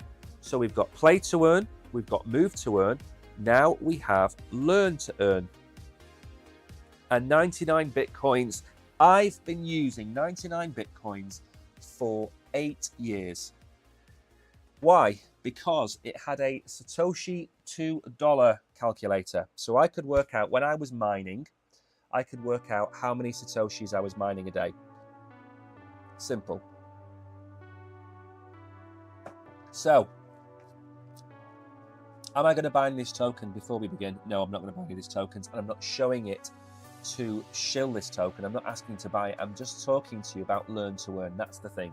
So we've got play to earn, we've got move to earn, now we have learn to earn. And 99 Bitcoins, I've been using 99 Bitcoins for 8 years. Why? Because it had a Satoshi $2 calculator. So I could work out, when I was mining, I could work out how many Satoshis I was mining a day. Simple. So, am I going to buy this token before we begin? No, I'm not going to buy any of these tokens, and I'm not showing it to shill this token. I'm not asking to buy it. I'm just talking to you about learn to earn. That's the thing.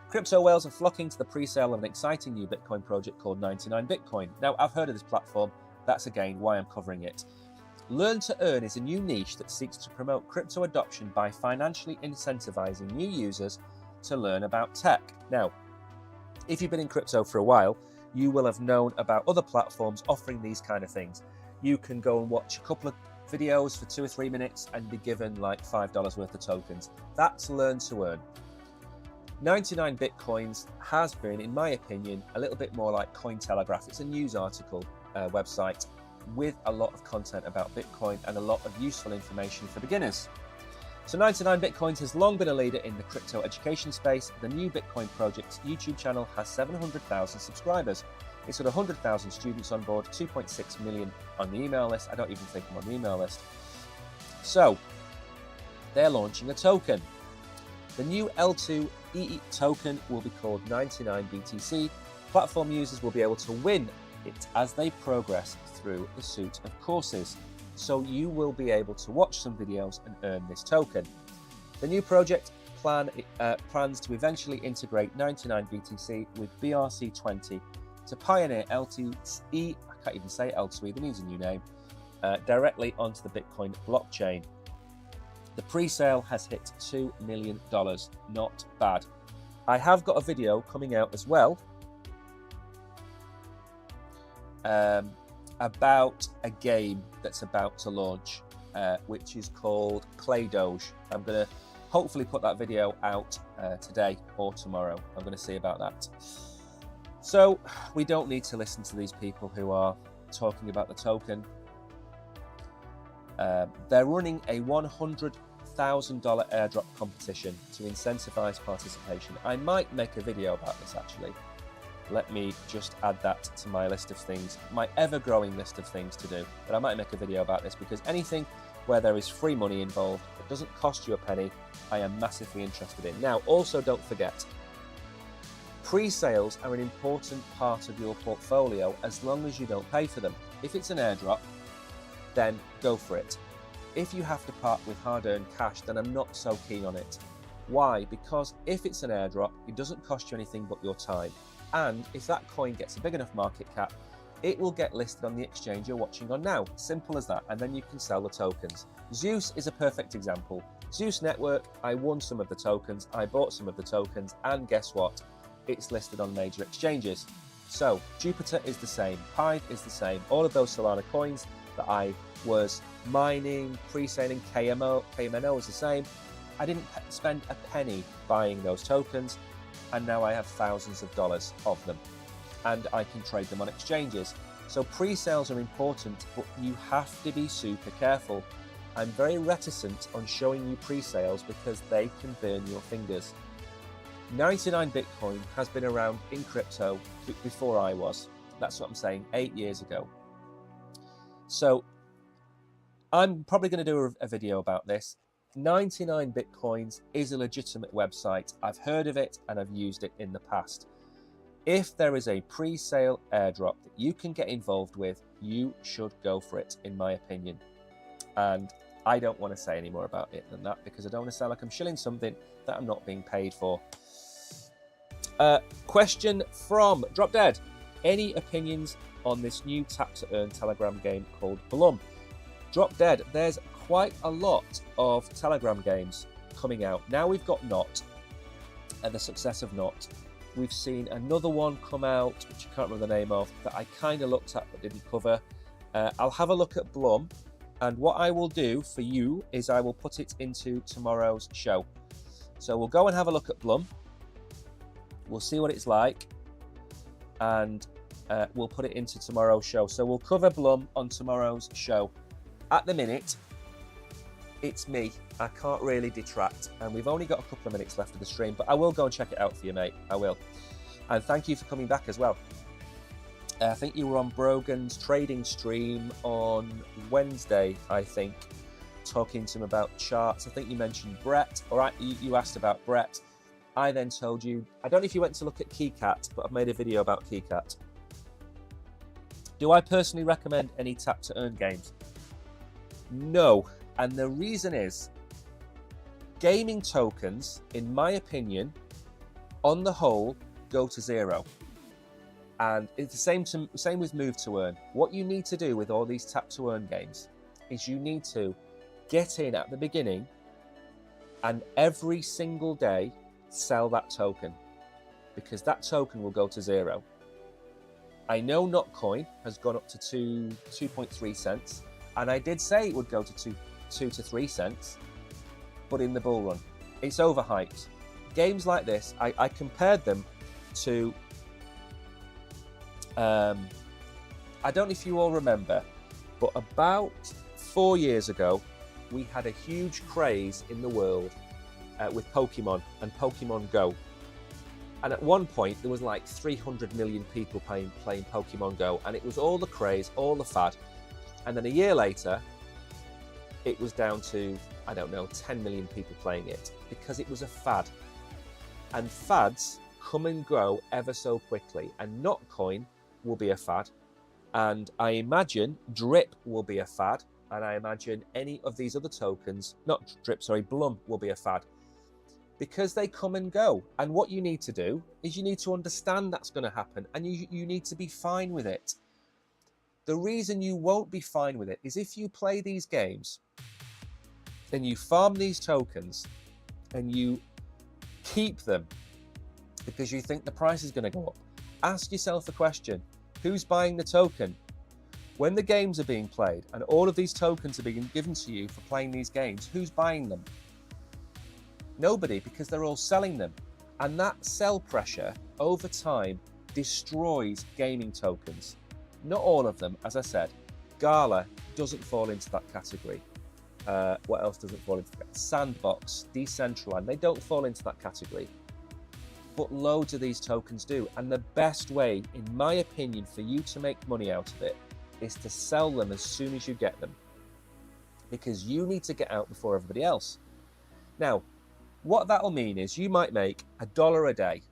Crypto whales are flocking to the pre-sale of an exciting new Bitcoin project called 99 Bitcoin. Now, I've heard of this platform. That's again why I'm covering it. Learn to earn is a new niche that seeks to promote crypto adoption by financially incentivizing new users to learn about tech. Now, if you've been in crypto for a while, you will have known about other platforms offering these kind of things. You can go and watch a couple of videos for 2 or 3 minutes and be given like $5 worth of tokens. That's learn to earn. 99 Bitcoins has been, in my opinion, a little bit more like Cointelegraph. It's a news article website with a lot of content about Bitcoin and a lot of useful information for beginners. So 99 Bitcoins has long been a leader in the crypto education space. The new Bitcoin project's YouTube channel has 700,000 subscribers. It's got 100,000 students on board, 2.6 million on the email list. I don't even think I'm on the email list. So they're launching a token. The new L2EE token will be called 99 BTC. Platform users will be able to win it as they progress through the suite of courses. So you will be able to watch some videos and earn this token. The new project plans to eventually integrate 99 BTC with BRC20 to pioneer L2E, I can't even say L2E, that needs a new name, directly onto the Bitcoin blockchain. The pre-sale has hit $2 million. Not bad. I have got a video coming out as well about a game that's about to launch, which is called Clay Doge. I'm going to hopefully put that video out today or tomorrow. I'm going to see about that. So we don't need to listen to these people who are talking about the token. They're running a $100,000 airdrop competition to incentivize participation. I might make a video about this actually. Let me just add that to my list of things, my ever-growing list of things to do. But I might make a video about this because anything where there is free money involved, it doesn't cost you a penny, I am massively interested in. Now, also don't forget, pre-sales are an important part of your portfolio as long as you don't pay for them. If it's an airdrop, then go for it. If you have to part with hard-earned cash, then I'm not so keen on it. Why? Because if it's an airdrop, it doesn't cost you anything but your time. And if that coin gets a big enough market cap, it will get listed on the exchange you're watching on now. Simple as that. And then you can sell the tokens. Zeus is a perfect example. Zeus Network, I won some of the tokens, I bought some of the tokens, and guess what? It's listed on major exchanges. So Jupiter is the same, Hive is the same. All of those Solana coins that I was mining, pre-selling, KMNO is the same. I didn't spend a penny buying those tokens, and now I have thousands of dollars of them, and I can trade them on exchanges. So pre-sales are important, but you have to be super careful. I'm very reticent on showing you pre-sales because they can burn your fingers. 99 Bitcoin has been around in crypto before I was. That's what I'm saying, 8 years ago. So I'm probably going to do a video about this. 99 Bitcoins is a legitimate website. I've heard of it and I've used it in the past. If there is a pre-sale airdrop that you can get involved with, you should go for it, in my opinion. And I don't want to say any more about it than that, because I don't want to sound like I'm shilling something that I'm not being paid for. Question from Drop Dead. Any opinions on this new tap to earn Telegram game called Blum? Drop Dead, there's quite a lot of Telegram games coming out. Now we've got Knot and the success of Knot. We've seen another one come out, which I can't remember the name of, that I kind of looked at but didn't cover. I'll have a look at Blum, and what I will do for you is I will put it into tomorrow's show. So we'll go and have a look at Blum. We'll see what it's like, and we'll put it into tomorrow's show. So we'll cover Blum on tomorrow's show. At the minute, it's me. I can't really detract, and we've only got a couple of minutes left of the stream, but I will go and check it out for you, mate. I will. And thank you for coming back as well. I think you were on Brogan's trading stream on Wednesday, I think, talking to him about charts. I think you mentioned Brett, or you asked about Brett. I then told you, I don't know if you went to look at KeyCat, but I've made a video about KeyCat. Do I personally recommend any tap to earn games? No, and the reason is, gaming tokens, in my opinion, on the whole, go to zero. And it's the same with Move to Earn. What you need to do with all these tap to earn games is you need to get in at the beginning and every single day sell that token, because that token will go to zero. I know Notcoin has gone up to 2.3 cents, and I did say it would go to 2 to 3 cents, but in the bull run, it's overhyped. Games like this, I compared them to, I don't know if you all remember, but about 4 years ago, we had a huge craze in the world with Pokemon and Pokemon Go. And at one point, there was like 300 million people playing Pokemon Go, and it was all the craze, all the fad. And then a year later, it was down to, I don't know, 10 million people playing it, because it was a fad. And fads come and go ever so quickly, and Notcoin will be a fad, and I imagine Drip will be a fad, and I imagine any of these other tokens, not Drip, sorry, Blum will be a fad, because they come and go. And what you need to do is you need to understand that's going to happen, and you need to be fine with it. The reason you won't be fine with it is if you play these games and you farm these tokens and you keep them because you think the price is going to go up. Ask yourself a question: who's buying the token? When the games are being played and all of these tokens are being given to you for playing these games, who's buying them? Nobody, because they're all selling them. And that sell pressure over time destroys gaming tokens. Not all of them, as I said. Gala doesn't fall into that category. What else doesn't fall into that? Sandbox, Decentraland, they don't fall into that category. But loads of these tokens do. And the best way, in my opinion, for you to make money out of it is to sell them as soon as you get them. Because you need to get out before everybody else. Now, what that'll mean is you might make $1 a day,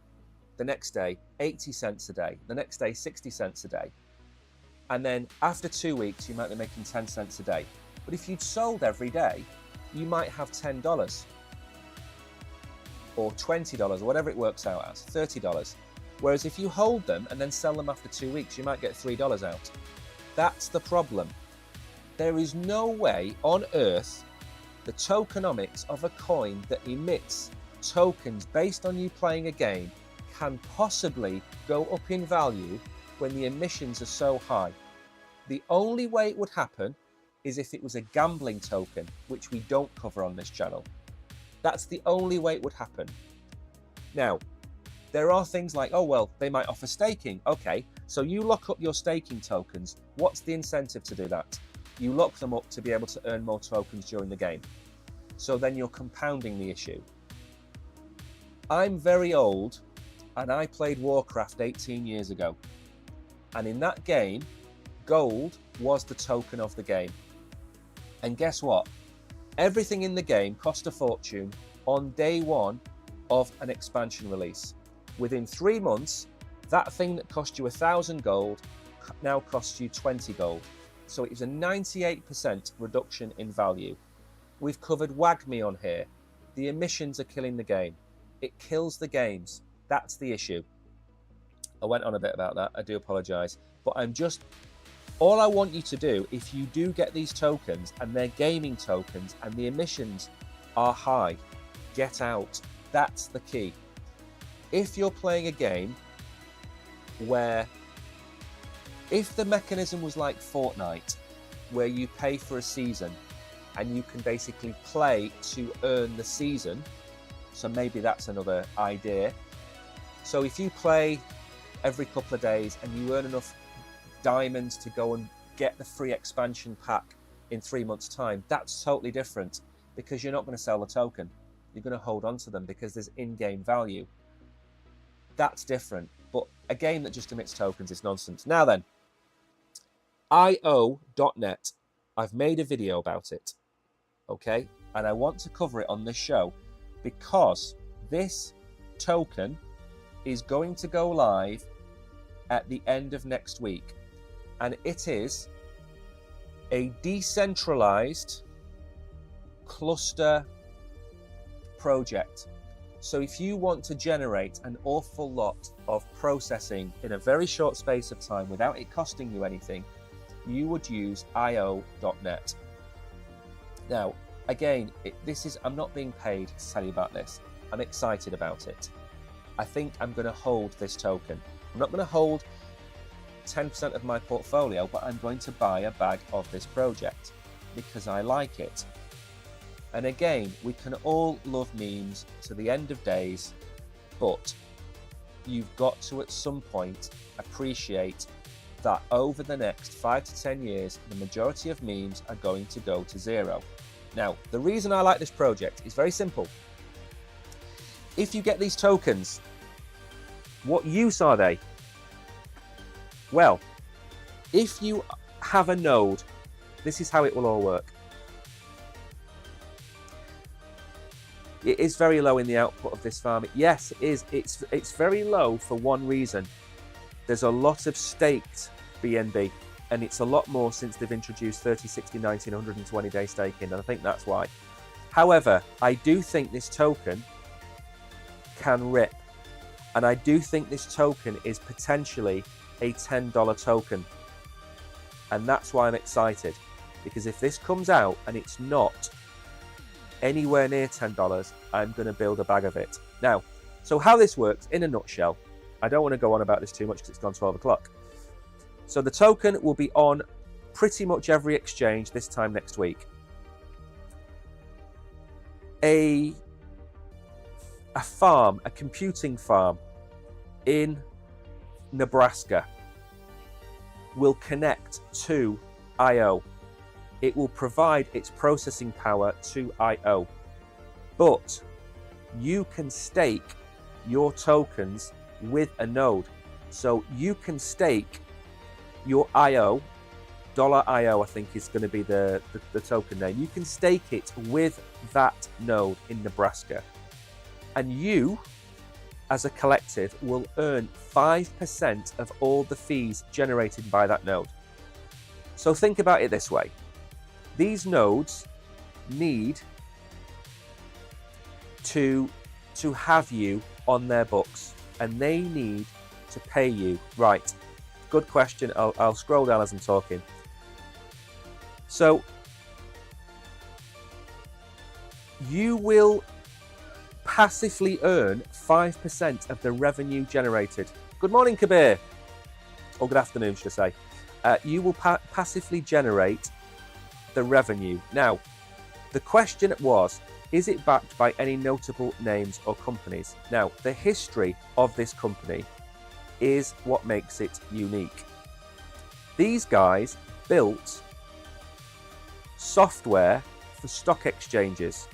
the next day 80 cents a day, the next day 60 cents a day. And then after 2 weeks, you might be making 10 cents a day. But if you'd sold every day, you might have $10 or $20 or whatever it works out as, $30. Whereas if you hold them and then sell them after 2 weeks, you might get $3 out. That's the problem. There is no way on earth the tokenomics of a coin that emits tokens based on you playing a game can possibly go up in value when the emissions are so high. The only way it would happen is if it was a gambling token, which we don't cover on this channel. That's the only way it would happen. Now, there are things like, oh, well, they might offer staking. Okay, so you lock up your staking tokens. What's the incentive to do that? You lock them up to be able to earn more tokens during the game. So then you're compounding the issue. I'm very old, and I played Warcraft 18 years ago. And in that game, gold was the token of the game. And guess what? Everything in the game cost a fortune on day one of an expansion release. Within 3 months, that thing that cost you 1,000 gold now costs you 20 gold. So it was a 98% reduction in value. We've covered WAGMI on here. The emissions are killing the game. It kills the games. That's the issue. I went on a bit about that. I do apologize. But all I want you to do, if you do get these tokens and they're gaming tokens and the emissions are high, get out. That's the key. If you're playing a game where, if the mechanism was like Fortnite, where you pay for a season and you can basically play to earn the season, so maybe that's another idea. So if you play every couple of days and you earn enough diamonds to go and get the free expansion pack in 3 months' time, that's totally different, because you're not going to sell the token. You're going to hold on to them because there's in-game value. That's different. But a game that just emits tokens is nonsense. Now then, IO.net. I've made a video about it, okay? And I want to cover it on this show because this token is going to go live at the end of next week. And it is a decentralized cluster project. So if you want to generate an awful lot of processing in a very short space of time without it costing you anything, you would use IO.net. Now, again, I'm not being paid to tell you about this. I'm excited about it. I think I'm going to hold this token. I'm not going to hold 10% of my portfolio, but I'm going to buy a bag of this project because I like it. And again, we can all love memes to the end of days, but you've got to at some point appreciate that over the next 5 to 10 years, the majority of memes are going to go to zero. Now, the reason I like this project is very simple. If you get these tokens, what use are they? Well, if you have a node, this is how it will all work. It is very low in the output of this farm. Yes, it is. It's very low for one reason. There's a lot of staked BNB, and it's a lot more since they've introduced 30, 60, 90, and 120-day staking, and I think that's why. However, I do think this token can rip, and I do think this token is potentially a $10 token, and that's why I'm excited, because if this comes out and it's not anywhere near $10, I'm going to build a bag of it. Now, so how this works in a nutshell, I don't want to go on about this too much because it's gone 12 o'clock. So the token will be on pretty much every exchange this time next week. A farm, a computing farm in Nebraska will connect to IO. It will provide its processing power to IO. But you can stake your tokens with a node. So you can stake your IO, $IO I think is going to be the token name. You can stake it with that node in Nebraska. And you, as a collective, will earn 5% of all the fees generated by that node. So think about it this way. These nodes need to have you on their books, and they need to pay you. Right, good question. I'll scroll down as I'm talking. So you will passively earn 5% of the revenue generated. Good morning, Kabir. Or good afternoon, should I say. You will passively generate the revenue. Now, the question was, is it backed by any notable names or companies? Now, the history of this company is what makes it unique. These guys built software for stock exchanges.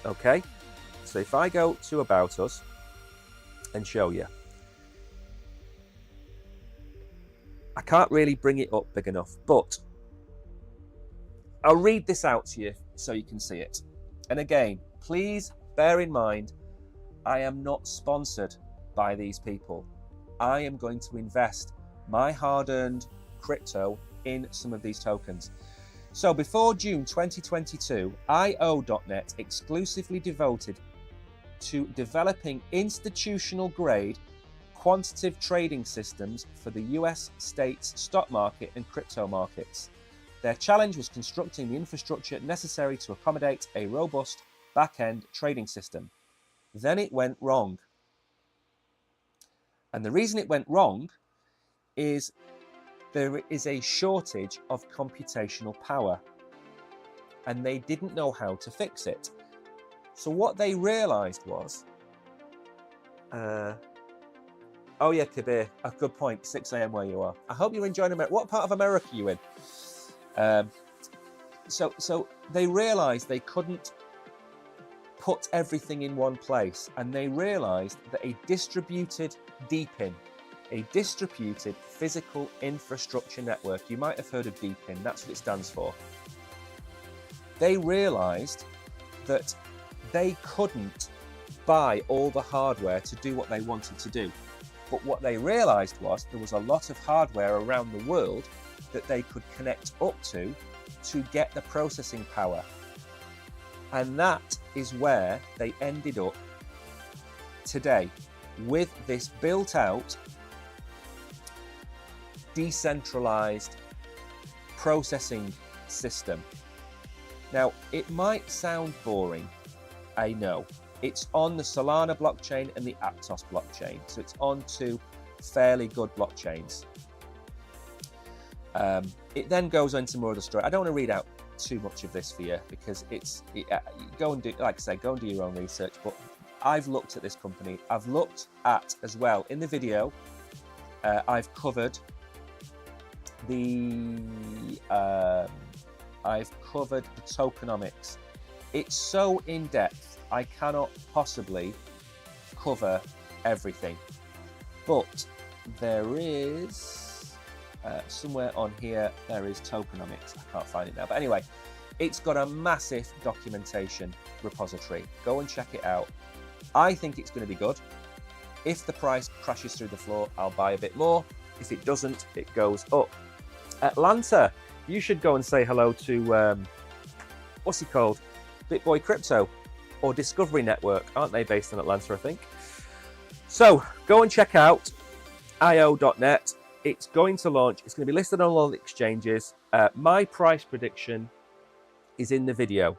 Okay, so if I go to About Us and show you, I can't really bring it up big enough, but I'll read this out to you so you can see it. And again, please bear in mind, I am not sponsored by these people. I am going to invest my hard-earned crypto in some of these tokens. So before June 2022, IO.net exclusively devoted to developing institutional-grade quantitative trading systems for the US states stock market and crypto markets. Their challenge was constructing the infrastructure necessary to accommodate a robust back-end trading system. Then it went wrong. And the reason it went wrong is there is a shortage of computational power, and they didn't know how to fix it. So what they realized was, oh yeah, Kabir, a good point, 6 a.m. where you are. I hope you're enjoying America. What part of America are you in? So they realized they couldn't put everything in one place, and they realized that a distributed DePIN, a distributed physical infrastructure network, you might have heard of DePIN, that's what it stands for. They realized that they couldn't buy all the hardware to do what they wanted to do. But what they realized was there was a lot of hardware around the world that they could connect up to get the processing power. And that is where they ended up today, with this built out, decentralized processing system. Now, it might sound boring, I know. It's on the Solana blockchain and the Aptos blockchain, so it's on two fairly good blockchains. It then goes into more of the story. I don't want to read out too much of this for you because go and do, like I say, go and do your own research. But I've looked at this company. I've looked at as well in the video. I've covered the tokenomics. It's so in depth. I cannot possibly cover everything, but there is somewhere on here there is tokenomics. I can't find it now, but anyway, it's got a massive documentation repository. Go and check it out. I think it's going to be good. If the price crashes through the floor, I'll buy a bit more. If it doesn't, it goes up. Atlanta, you should go and say hello to what's he called, BitBoy Crypto or Discovery Network, aren't they based in Atlanta, I think? So go and check out IO.net. It's going to launch. It's going to be listed on all the exchanges. My price prediction is in the video,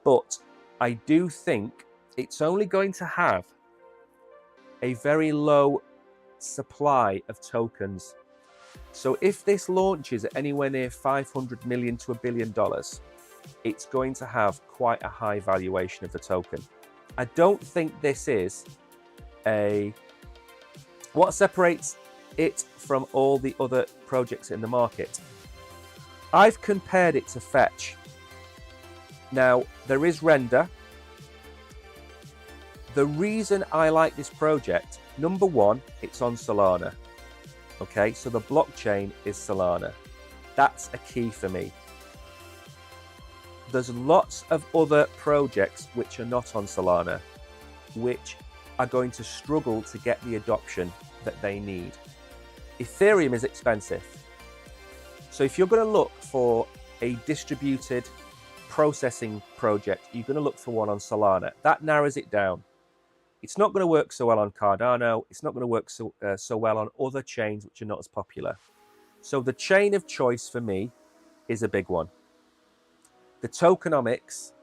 but I do think it's only going to have a very low supply of tokens. So if this launches at anywhere near 500 million to $1 billion, it's going to have quite a high valuation of the token. I don't think this is what separates it from all the other projects in the market. I've compared it to Fetch. Now, there is Render. The reason I like this project, number one, it's on Solana. Okay, so the blockchain is Solana. That's a key for me. There's lots of other projects which are not on Solana, which are going to struggle to get the adoption that they need. Ethereum is expensive. So if you're going to look for a distributed processing project, you're going to look for one on Solana. That narrows it down. It's not going to work so well on Cardano. It's not going to work so well on other chains which are not as popular. So the chain of choice for me is a big one. The tokenomics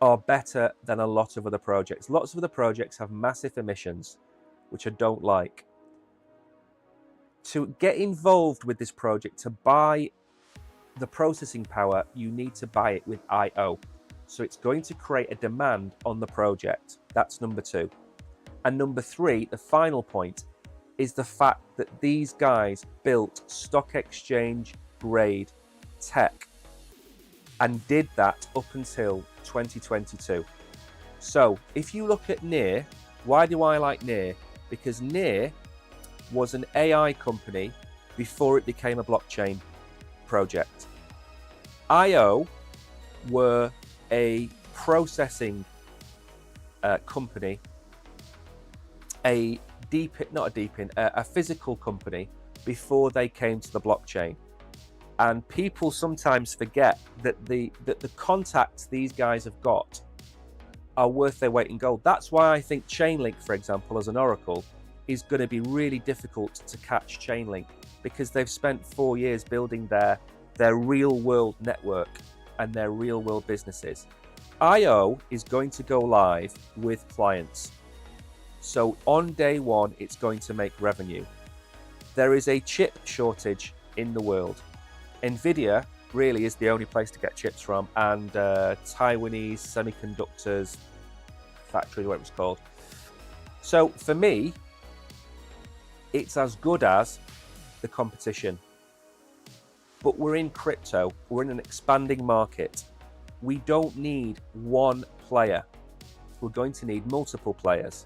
are better than a lot of other projects. Lots of other projects have massive emissions, which I don't like. To get involved with this project, to buy the processing power, you need to buy it with IO. So it's going to create a demand on the project. That's number two. And number three, the final point, is the fact that these guys built stock exchange grade tech and did that up until 2022. So if you look at Near, why do I like Near? Because Near was an AI company before it became a blockchain project. IO were a processing company, a physical company before they came to the blockchain. And people sometimes forget that the contacts these guys have got are worth their weight in gold. That's why I think Chainlink, for example, as an oracle, is going to be really difficult to catch Chainlink, because they've spent 4 years building their real world network and their real world businesses. IO is going to go live with clients. So on day one, it's going to make revenue. There is a chip shortage in the world. Nvidia really is the only place to get chips from, and Taiwanese semiconductors factory, what it was called. So for me, it's as good as the competition. But we're in crypto, we're in an expanding market. We don't need one player. We're going to need multiple players.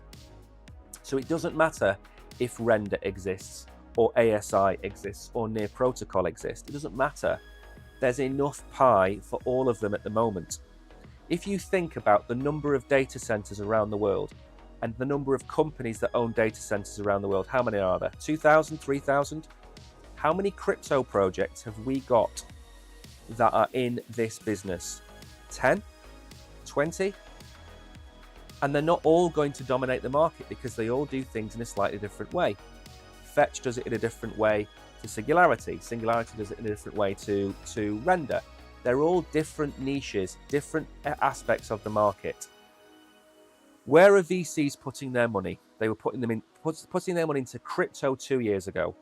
So it doesn't matter if Render exists, or ASI exists, or Near Protocol exists. It doesn't matter. There's enough pie for all of them at the moment. If you think about the number of data centers around the world and the number of companies that own data centers around the world, how many are there? 2,000, 3,000? How many crypto projects have we got that are in this business? 10? 20? And they're not all going to dominate the market, because they all do things in a slightly different way. Fetch does it in a different way to Singularity. Singularity does it in a different way to Render. They're all different niches, different aspects of the market. Where are VCs putting their money? They were putting their money into crypto 2 years ago.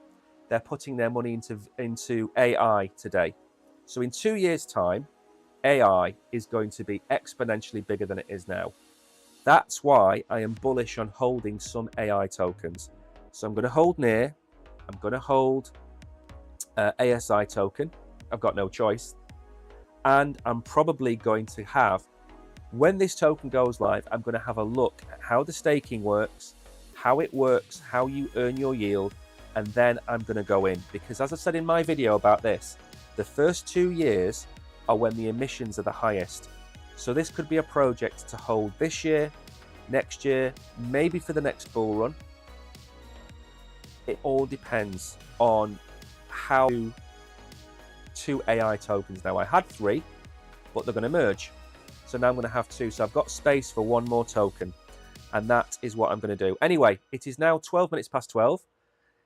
They're putting their money into AI today. So in 2 years' time, AI is going to be exponentially bigger than it is now. That's why I am bullish on holding some AI tokens. So I'm going to hold Near, I'm going to hold ASI token. I've got no choice. And I'm probably going to have, when this token goes live, I'm going to have a look at how the staking works, how it works, how you earn your yield, and then I'm going to go in. Because as I said in my video about this, the first 2 years are when the emissions are the highest. So this could be a project to hold this year, next year, maybe for the next bull run. It all depends on how 2 AI tokens. Now I had 3, but they're going to merge. So now I'm going to have 2. So I've got space for 1 more token. And that is what I'm going to do. Anyway, it is now 12 minutes past 12.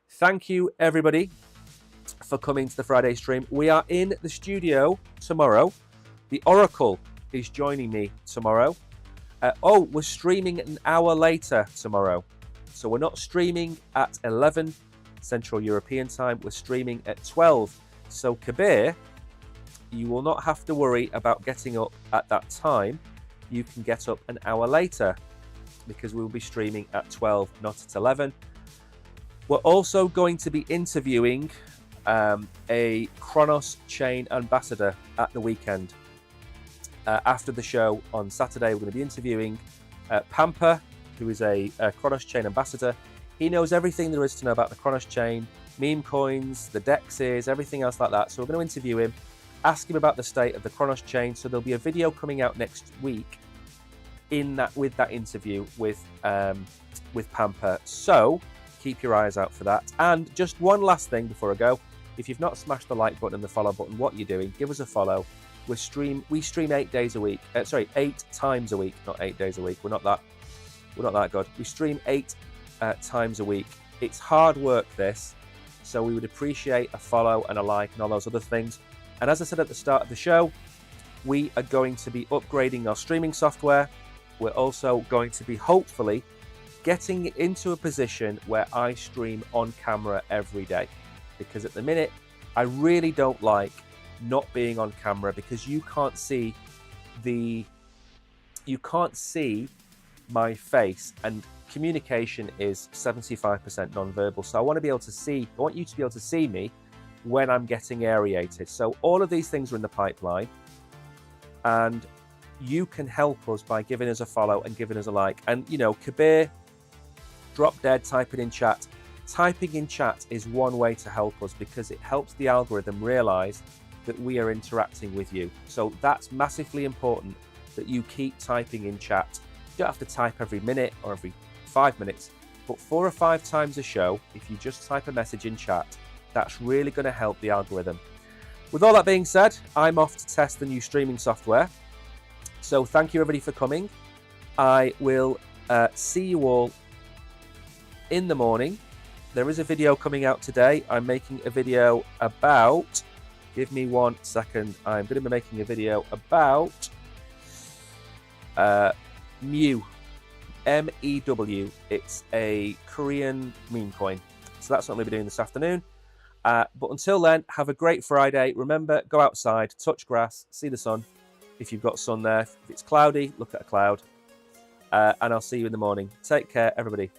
Thank you, everybody, for coming to the Friday stream. We are in the studio tomorrow. The Oracle is joining me tomorrow. We're streaming an hour later tomorrow. So we're not streaming at 11 Central European time. We're streaming at 12. So Kabir, you will not have to worry about getting up at that time. You can get up an hour later, because we will be streaming at 12, not at 11. We're also going to be interviewing a Cronos Chain ambassador at the weekend. After the show on Saturday, we're going to be interviewing Pampa, who is a Cronos Chain ambassador. He knows everything there is to know about the Cronos Chain, meme coins, the DEXs, everything else like that. So we're going to interview him, ask him about the state of the Cronos Chain. So there'll be a video coming out next week with that interview with Pampa. So keep your eyes out for that. And just one last thing before I go. If you've not smashed the like button and the follow button, what are you doing? Give us a follow. We stream 8 days a week. 8 times a week, not 8 days a week. We're not that good. We stream 8 times a week. It's hard work, this. So we would appreciate a follow and a like and all those other things. And as I said at the start of the show, we are going to be upgrading our streaming software. We're also going to be hopefully getting into a position where I stream on camera every day. Because at the minute, I really don't like not being on camera, because you can't see my face, and communication is 75% non-verbal. So I want you to be able to see me when I'm getting aerated. So all of these things are in the pipeline, and you can help us by giving us a follow and giving us a like. And Kabir, drop dead, type it in chat. Typing in chat is one way to help us, because it helps the algorithm realize that we are interacting with you. So that's massively important, that you keep typing in chat. You don't have to type every minute or every 5 minutes, but 4 or 5 times a show, if you just type a message in chat, that's really going to help the algorithm. With all that being said, I'm off to test the new streaming software. So thank you everybody for coming. I will see you all in the morning. There is a video coming out today. I'm making a video about, give me 1 second, I'm going to be making a video about Mew, MEW. It's a Korean meme coin. So that's what I'm going to be doing this afternoon. But until then, have a great Friday. Remember, go outside, touch grass, see the sun. If you've got sun there. If it's cloudy, look at a cloud. And I'll see you in the morning. Take care, everybody.